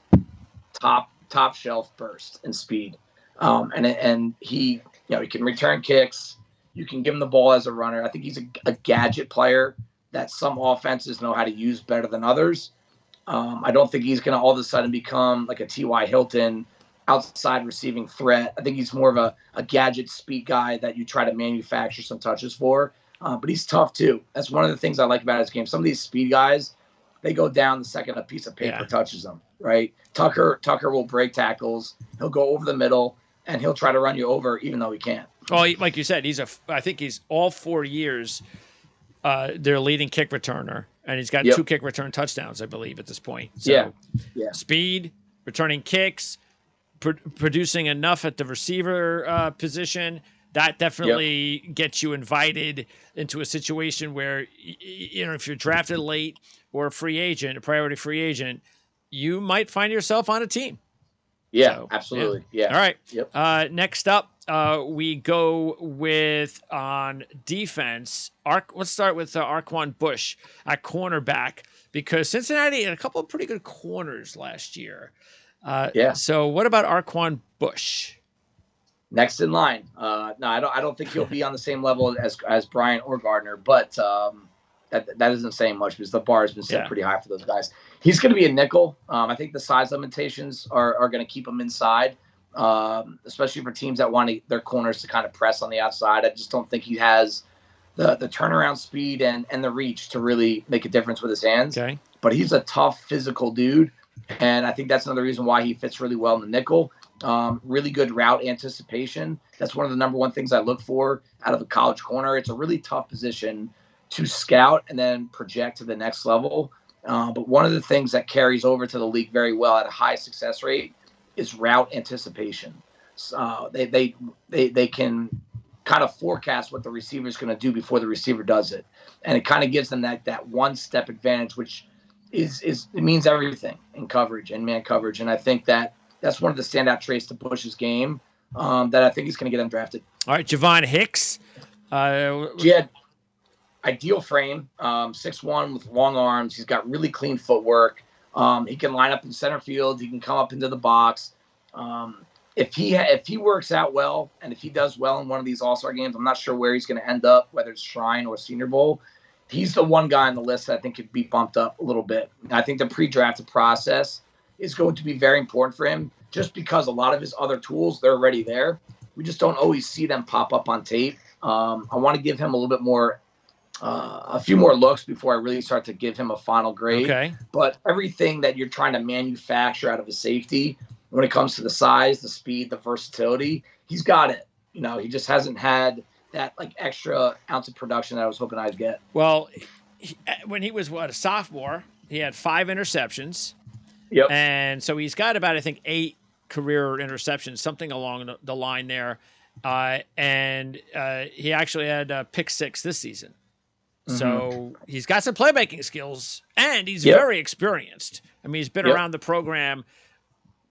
top shelf burst and speed. And he He can return kicks. You can give him the ball as a runner. I think he's a gadget player that some offenses know how to use better than others. I don't think he's going to all of a sudden become like a T.Y. Hilton outside receiving threat. I think he's more of a gadget speed guy that you try to manufacture some touches for. But he's tough too. That's one of the things I like about his game. Some of these speed guys, they go down the second a piece of paper touches them, right? Tucker will break tackles. He'll go over the middle, and he'll try to run you over even though he can't. Well, like you said, I think he's all 4 years their leading kick returner, and he's got 2 kick return touchdowns, I believe, at this point. So, speed, returning kicks, producing enough at the receiver position, that definitely gets you invited into a situation where, if you're drafted late or a priority free agent, you might find yourself on a team. Yeah, so, absolutely. Yeah. All right. Yep. Next up, we go with on defense. Let's start with Arquan Bush at cornerback, because Cincinnati had a couple of pretty good corners last year. So what about Arquan Bush? Next in line. No, I don't think he'll be on the same level as Bryant or Gardner, but that isn't saying much because the bar has been set pretty high for those guys. He's going to be a nickel. I think the size limitations are going to keep him inside, especially for teams that want their corners to kind of press on the outside. I just don't think he has the turnaround speed and the reach to really make a difference with his hands. Okay. But he's a tough physical dude, and I think that's another reason why he fits really well in the nickel. Really good route anticipation. That's one of the number one things I look for out of a college corner. It's a really tough position to scout and then project to the next level. But one of the things that carries over to the league very well at a high success rate is route anticipation. They can kind of forecast what the receiver is going to do before the receiver does it. And it kind of gives them that one step advantage, which it means everything in coverage and man coverage. And I think that's one of the standout traits to Bush's game that I think is going to get him drafted. All right, Javon Hicks. Ideal frame, 6'1" with long arms. He's got really clean footwork. He can line up in center field. He can come up into the box. If he works out well, and if he does well in one of these All-Star games, I'm not sure where he's going to end up, whether it's Shrine or Senior Bowl. He's the one guy on the list that I think could be bumped up a little bit. I think the pre-drafted process is going to be very important for him, just because a lot of his other tools, they're already there. We just don't always see them pop up on tape. I want to give him a little bit more, a few more looks before I really start to give him a final grade. Okay. But everything that you're trying to manufacture out of a safety, when it comes to the size, the speed, the versatility, he's got it. He just hasn't had that extra ounce of production that I was hoping I'd get. Well, when he was a sophomore, he had 5 interceptions. Yep. And so he's got about, I think, 8 career interceptions, something along the line there. And he actually had a pick 6 this season. Mm-hmm. So he's got some playmaking skills, and he's very experienced. I mean, he's been around the program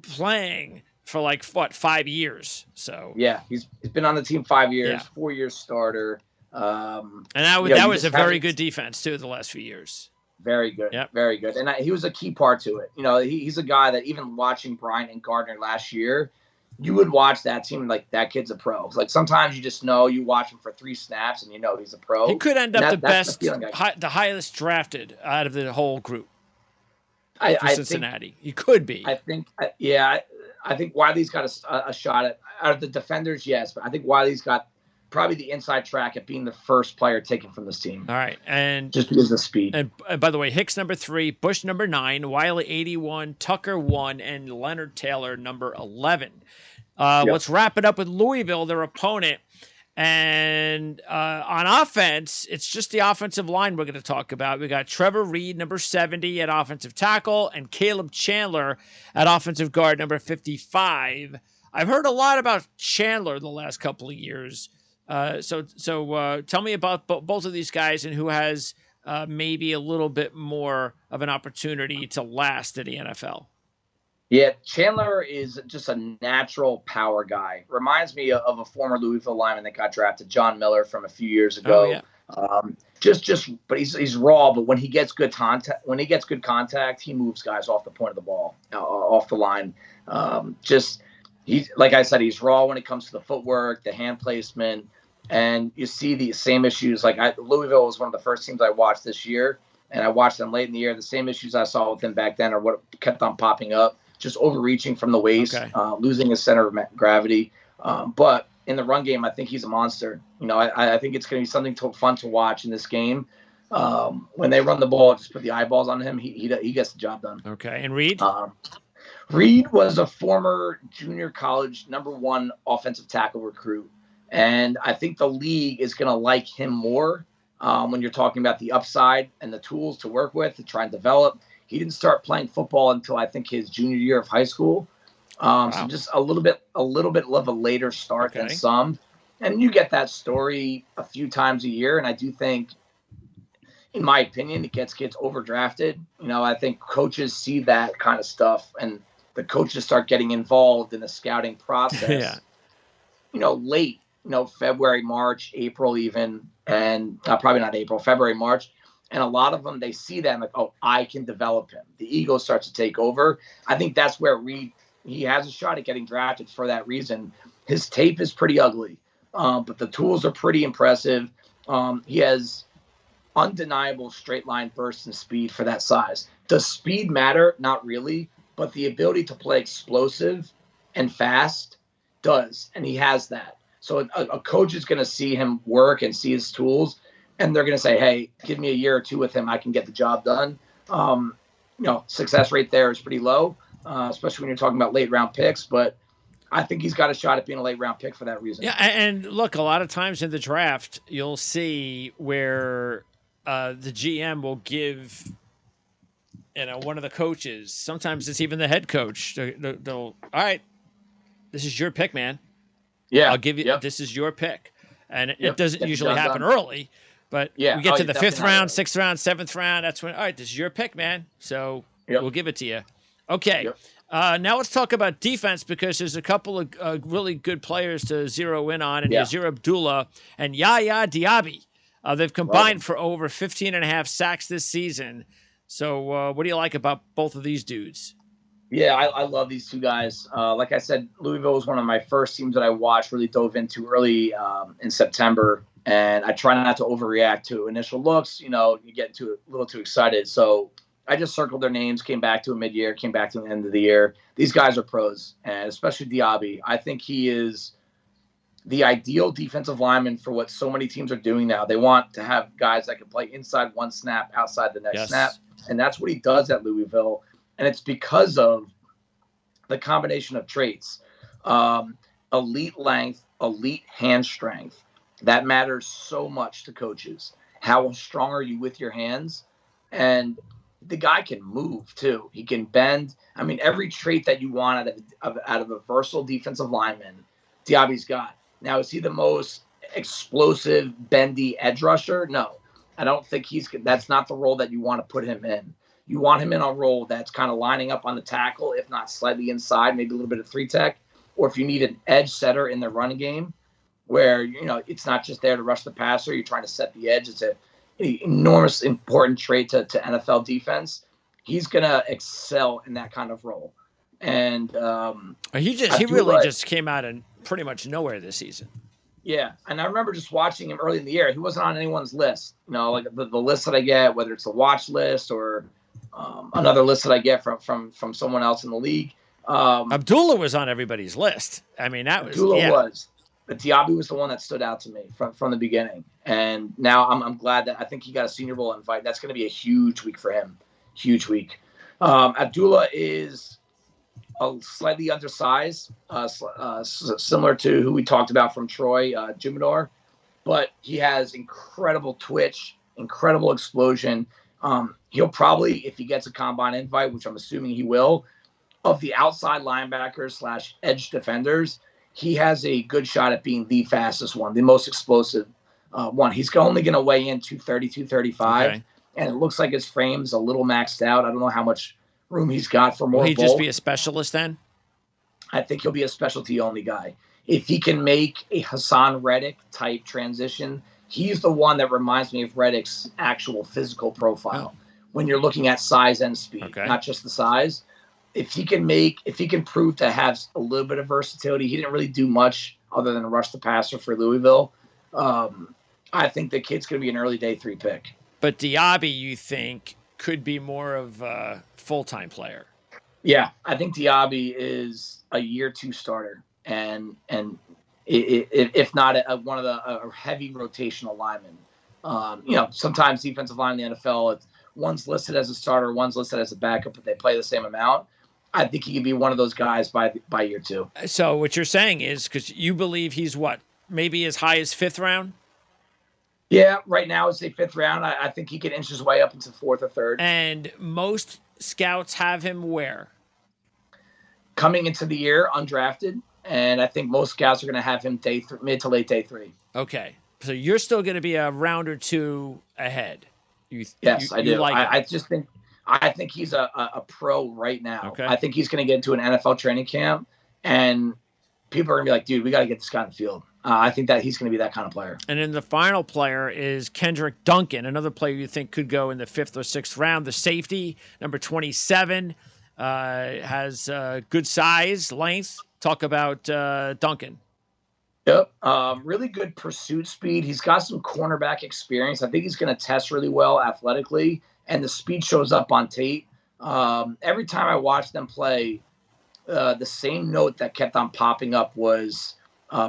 playing for 5 years. So he's been on the team 5 years, 4 years starter. And that was a very good defense too the last few years. Very good. Yep. Very good. And he was a key part to it. He's a guy that even watching Bryant and Gardner last year, you would watch that team that kid's a pro. Sometimes you just know, you watch him for 3 snaps and he's a pro. He could end up the best, the highest drafted out of the whole group. I Cincinnati. He could be. I think Wiley's got a shot at out of the defenders, yes, but I think Wiley's got probably the inside track at being the first player taken from this team. All right, and just because of the speed. And by the way, Hicks number 3, Bush number 9, Wiley 81, Tucker 1, and Leonard Taylor number 11. Let's wrap it up with Louisville, their opponent. And on offense, it's just the offensive line we're going to talk about. We got Trevor Reed, number 70, at offensive tackle, and Caleb Chandler at offensive guard, number 55. I've heard a lot about Chandler the last couple of years. So tell me about both of these guys and who has maybe a little bit more of an opportunity to last in the NFL. Yeah, Chandler is just a natural power guy. Reminds me of a former Louisville lineman that got drafted, John Miller, from a few years ago. Oh, yeah. But he's raw. But when he gets good contact, he moves guys off the point of the ball, off the line. He's, like I said, he's raw when it comes to the footwork, the hand placement, and you see the same issues. Louisville was one of the first teams I watched this year, and I watched them late in the year. The same issues I saw with him back then are what kept on popping up, just overreaching from the waist, losing his center of gravity. But in the run game, I think he's a monster. I think it's going to be something fun to watch in this game. When they run the ball, just put the eyeballs on him. He gets the job done. Okay, and Reed? Reed was a former junior college #1 offensive tackle recruit. And I think the league is going to like him more when you're talking about the upside and the tools to work with to try and develop. He didn't start playing football until I think his junior year of high school. So just a little bit of a later start than some. And you get that story a few times a year. And I do think, in my opinion, it gets kids overdrafted. I think coaches see that kind of stuff, and the coaches start getting involved in the scouting process. Late. February, March, April even, and probably not April, February, March. And a lot of them, they see that and like, oh, I can develop him. The ego starts to take over. I think that's where Reed, he has a shot at getting drafted for that reason. His tape is pretty ugly, but the tools are pretty impressive. He has undeniable straight line bursts and speed for that size. Does speed matter? Not really, but the ability to play explosive and fast does, and he has that. So a coach is going to see him work and see his tools, and they're going to say, hey, give me a year or two with him. I can get the job done. Success rate there is pretty low, especially when you're talking about late round picks. But I think he's got a shot at being a late round pick for that reason. Yeah, and look, a lot of times in the draft, you'll see where the GM will give one of the coaches, sometimes it's even the head coach, they'll all right, this is your pick, man. Yeah, I'll give you. This is your pick, and it doesn't usually happen early, but we get to the 5th round, 6th round, 7th round. That's when, all right, this is your pick, man. So we'll give it to you. Okay, now let's talk about defense, because there's a couple of really good players to zero in on, and Yazir Abdullah and Yaya Diaby. They've combined for over 15.5 sacks this season. So what do you like about both of these dudes? Yeah, I love these two guys. Like I said, Louisville was one of my first teams that I watched, really dove into early in September. And I try not to overreact to initial looks. You get a little too excited. So I just circled their names, came back to a mid-year, came back to the end of the year. These guys are pros, and especially Diaby. I think he is the ideal defensive lineman for what so many teams are doing now. They want to have guys that can play inside one snap, outside the next snap. And that's what he does at Louisville. And it's because of the combination of traits, elite length, elite hand strength. That matters so much to coaches. How strong are you with your hands? And the guy can move too. He can bend. I mean, every trait that you want out of a versatile defensive lineman, Diaby's got. Now, is he the most explosive, bendy edge rusher? No, I don't think that's not the role that you want to put him in. You want him in a role that's kind of lining up on the tackle, if not slightly inside, maybe a little bit of 3-tech, or if you need an edge setter in the running game where, it's not just there to rush the passer, you're trying to set the edge. It's an enormous important trait to NFL defense. He's going to excel in that kind of role. And he really just came out of pretty much nowhere this season. Yeah, and I remember just watching him early in the year. He wasn't on anyone's list. Like the list that I get, whether it's a watch list or another list that I get from someone else in the league. Abdullah was on everybody's list. I mean, Abdullah was. But Diaby was the one that stood out to me from the beginning. And now I'm glad that I think he got a Senior Bowl invite. That's going to be a huge week for him. Huge week. Abdullah is slightly undersized, similar to who we talked about from Troy, Jumador. But he has incredible twitch, incredible explosion. He'll probably, if he gets a combine invite, which I'm assuming he will, of the outside linebackers / edge defenders, he has a good shot at being the fastest one, the most explosive one. He's only going to weigh in 230, 235, and it looks like his frame's a little maxed out. I don't know how much room he's got for more. Will he just be a specialist then? I think he'll be a specialty-only guy. If he can make a Hassan Reddick type transition, he's the one that reminds me of Reddick's actual physical profile when you're looking at size and speed, not just the size. if he can prove to have a little bit of versatility, he didn't really do much other than rush the passer for Louisville. I think the kid's going to be an early day 3 pick. But Diaby, you think, could be more of a full-time player? Yeah, I think Diaby is a year 2 starter, and if not one of a heavy rotational linemen. Sometimes defensive line in the NFL, one's listed as a starter, one's listed as a backup, but they play the same amount. I think he could be one of those guys by year 2. So what you're saying is, because you believe he's maybe as high as 5th round? Yeah, right now it's a 5th round. I think he can inch his way up into 4th or 3rd. And most scouts have him where? Coming into the year, undrafted. And I think most scouts are going to have him mid to late day 3. Okay. So you're still going to be a round or 2 ahead. Yes, I do. I think he's a pro right now. Okay. I think he's going to get into an NFL training camp, and people are going to be like, dude, we got to get this guy in the field. I think that he's going to be that kind of player. And then the final player is Kendrick Duncan, another player you think could go in the 5th or 6th round. The safety, number 27, has good size, length. Talk about Duncan. Yep. Really good pursuit speed. He's got some cornerback experience. I think he's going to test really well athletically, and the speed shows up on tape. Every time I watched them play, the same note that kept on popping up was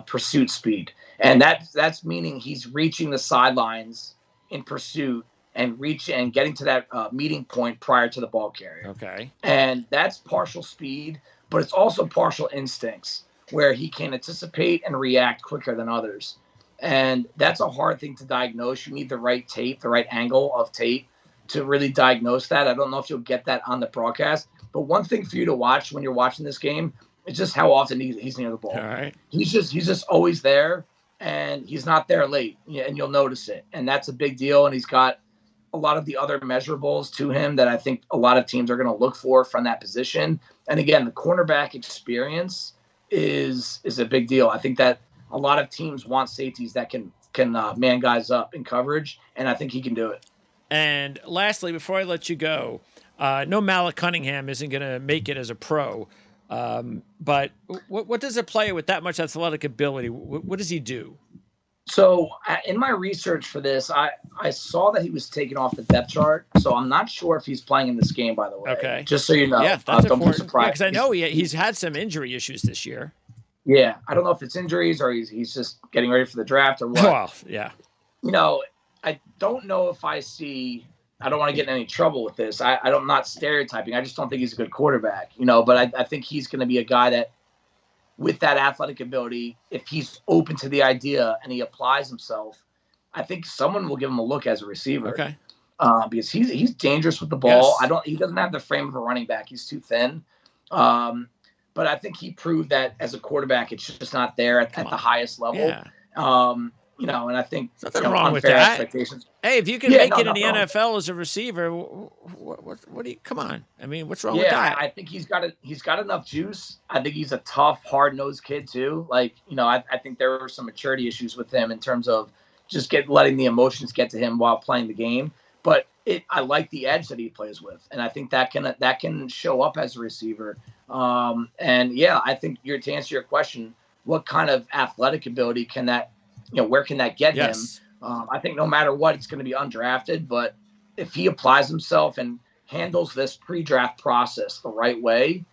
pursuit speed. And that's meaning he's reaching the sidelines in pursuit and getting to that meeting point prior to the ball carrier. Okay. And that's partial speed, but it's also partial instincts, where he can anticipate and react quicker than others. And that's a hard thing to diagnose. You need the right tape, the right angle of tape to really diagnose that. I don't know if you'll get that on the broadcast, but one thing for you to watch when you're watching this game is just how often he's near the ball. All right. He's just always there, and he's not there late, and you'll notice it. And that's a big deal. And he's got a lot of the other measurables to him that I think a lot of teams are going to look for from that position. And again, the cornerback experience is a big deal. I think that a lot of teams want safeties that can man guys up in coverage, and I think he can do it. And lastly, before I let you go, no, Malik Cunningham isn't going to make it as a pro, but what does a player with that much athletic ability, what does he do? So in my research for this, I saw that he was taken off the depth chart, so I'm not sure if he's playing in this game, by the way. Okay. Just so you know. Yeah, that's don't be important. surprised. Because I know he's had some injury issues this year. Yeah, I don't know if it's injuries or he's just getting ready for the draft or what. Well, yeah. I don't know if I don't want to get in any trouble with this. I'm not stereotyping. I just don't think he's a good quarterback, but I think he's going to be a guy that, with that athletic ability, if he's open to the idea and he applies himself, I think someone will give him a look as a receiver. Okay. Because he's dangerous with the ball. Yes. He doesn't have the frame of a running back. He's too thin. But I think he proved that as a quarterback, it's just not there at the highest level. Yeah. And I think nothing wrong with that. Expectations. Hey, if you can make it in the NFL as a receiver, what do you? Come on. I mean, what's wrong with that? I think he's got enough juice. I think he's a tough, hard-nosed kid too. I think there were some maturity issues with him in terms of just letting the emotions get to him while playing the game. But I like the edge that he plays with, and I think that can show up as a receiver. I think to answer your question, what kind of athletic ability can that? Where can that get him? I think no matter what, it's going to be undrafted. But if he applies himself and handles this pre-draft process the right way,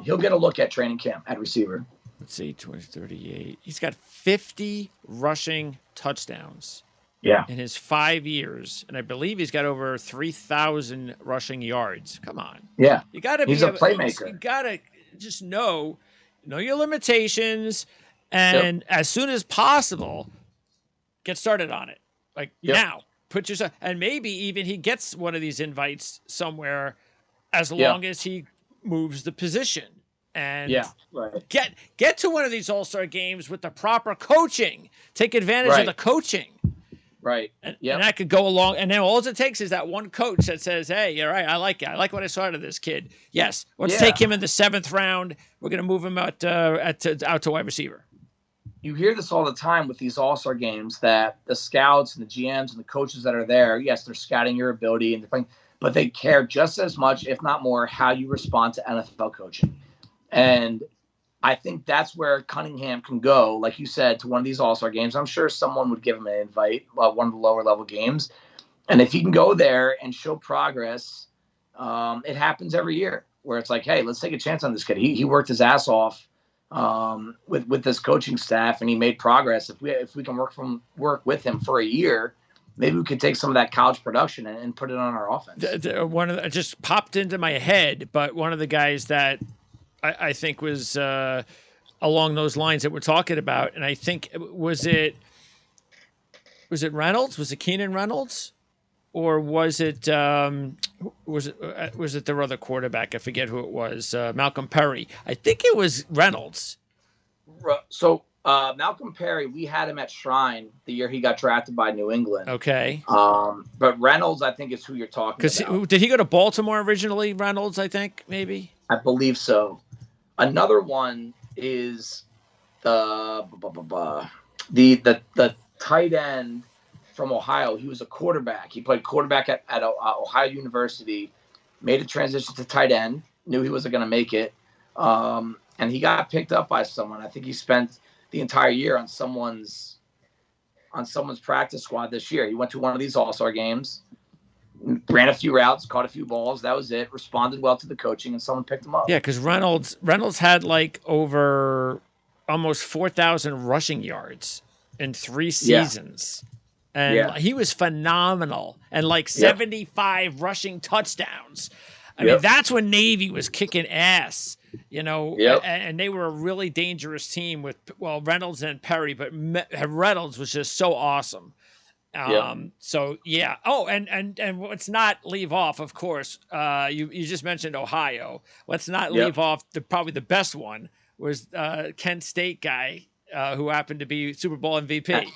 he'll get a look at training camp at receiver. Let's see, 38. He's got 50 rushing touchdowns. Yeah. In his 5 years, and I believe he's got over 3,000 rushing yards. Come on. Yeah. You got to be a playmaker. You got to just know your limitations. And as soon as possible, get started on it. Now, put yourself, and maybe even he gets one of these invites somewhere, as long as he moves the position and get to one of these All-Star games with the proper coaching. Take advantage of the coaching. Right. And that could go along. And then all it takes is that one coach that says, hey, you're right. I like it. I like what I saw out of this kid. Yes. Let's take him in the 7th round. We're going to move him out to wide receiver. You hear this all the time with these All-Star games that the scouts and the GMs and the coaches that are there, yes, they're scouting your ability and they're playing, but they care just as much, if not more, how you respond to NFL coaching. And I think that's where Cunningham can go, like you said, to one of these All-Star games. I'm sure someone would give him an invite, one of the lower level games. And if he can go there and show progress, it happens every year where it's like, hey, let's take a chance on this kid. He worked his ass off with this coaching staff, and he made progress. If we can work with him for a year, maybe we could take some of that college production and put it on our offense. It just popped into my head, but one of the guys that I think was along those lines that we're talking about, and I think was it Reynolds? Was it Keenan Reynolds, or was it their other quarterback? I forget who it was. Malcolm Perry. I think it was Reynolds. So Malcolm Perry, we had him at Shrine the year he got drafted by New England. Okay. But Reynolds, I think, is who you're talking about. Did he go to Baltimore originally? Reynolds, I think, maybe. I believe so. Another one is the tight end from Ohio. He was a quarterback. He played quarterback at Ohio University, made a transition to tight end, knew he wasn't going to make it, and he got picked up by someone. I think he spent the entire year on someone's practice squad this year. He went to one of these All-Star games, ran a few routes, caught a few balls. That was it. Responded well to the coaching, and someone picked him up. Yeah, because Reynolds had like over almost 4,000 rushing yards in 3 seasons. And he was phenomenal. And like 75 rushing touchdowns. I mean, that's when Navy was kicking ass, and they were a really dangerous team with, Reynolds and Perry, but Reynolds was just so awesome. So yeah. Oh, and let's not leave off, of course. You just mentioned Ohio. Let's not leave off probably the best one was Kent State guy who happened to be Super Bowl MVP.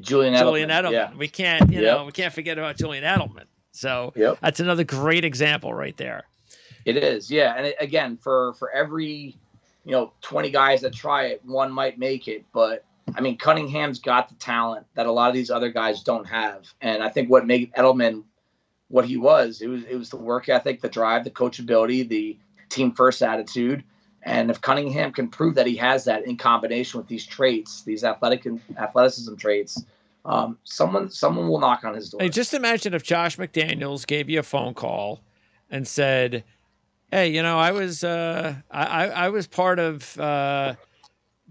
Julian Edelman. Yeah. We can't, we can't forget about Julian Edelman. So that's another great example right there. It is, yeah. And again, for every 20 guys that try it, one might make it, but I mean, Cunningham's got the talent that a lot of these other guys don't have. And I think what made Edelman what he was, it was the work ethic, the drive, the coachability, the team first attitude. And if Cunningham can prove that he has that in combination with these traits, these athleticism traits, someone will knock on his door. Hey, just imagine if Josh McDaniels gave you a phone call and said, "Hey, I was I was part of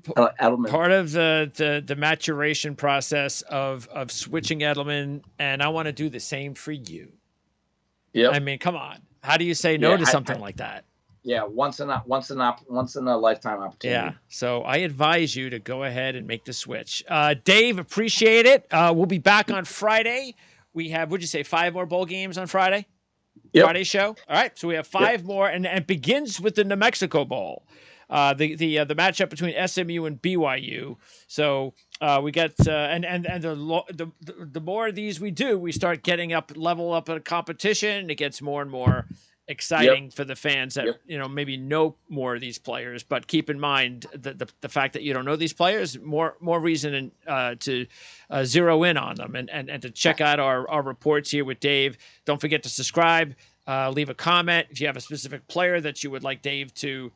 Edelman. Part of the maturation process of switching Edelman, and I want to do the same for you." Yeah, I mean, come on. How do you say no to something like that? Yeah, once in a lifetime opportunity. Yeah, so I advise you to go ahead and make the switch. Dave, appreciate it. We'll be back on Friday. We have, would you say, 5 more bowl games on Friday? Yep. Friday show. All right, so we have 5 more, and it begins with the New Mexico Bowl. The matchup between SMU and BYU. So we get and the more of these we do, we start getting level up a competition. It gets more and more exciting for the fans that maybe know more of these players. But keep in mind the fact that you don't know these players, more reason to zero in on them and to check out our reports here with Dave. Don't forget to subscribe. Leave a comment if you have a specific player that you would like Dave to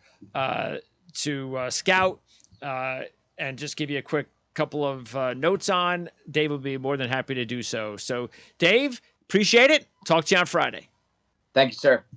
scout, and just give you a quick couple of notes on. Dave will be more than happy to do so. So, Dave, appreciate it. Talk to you on Friday. Thank you, sir.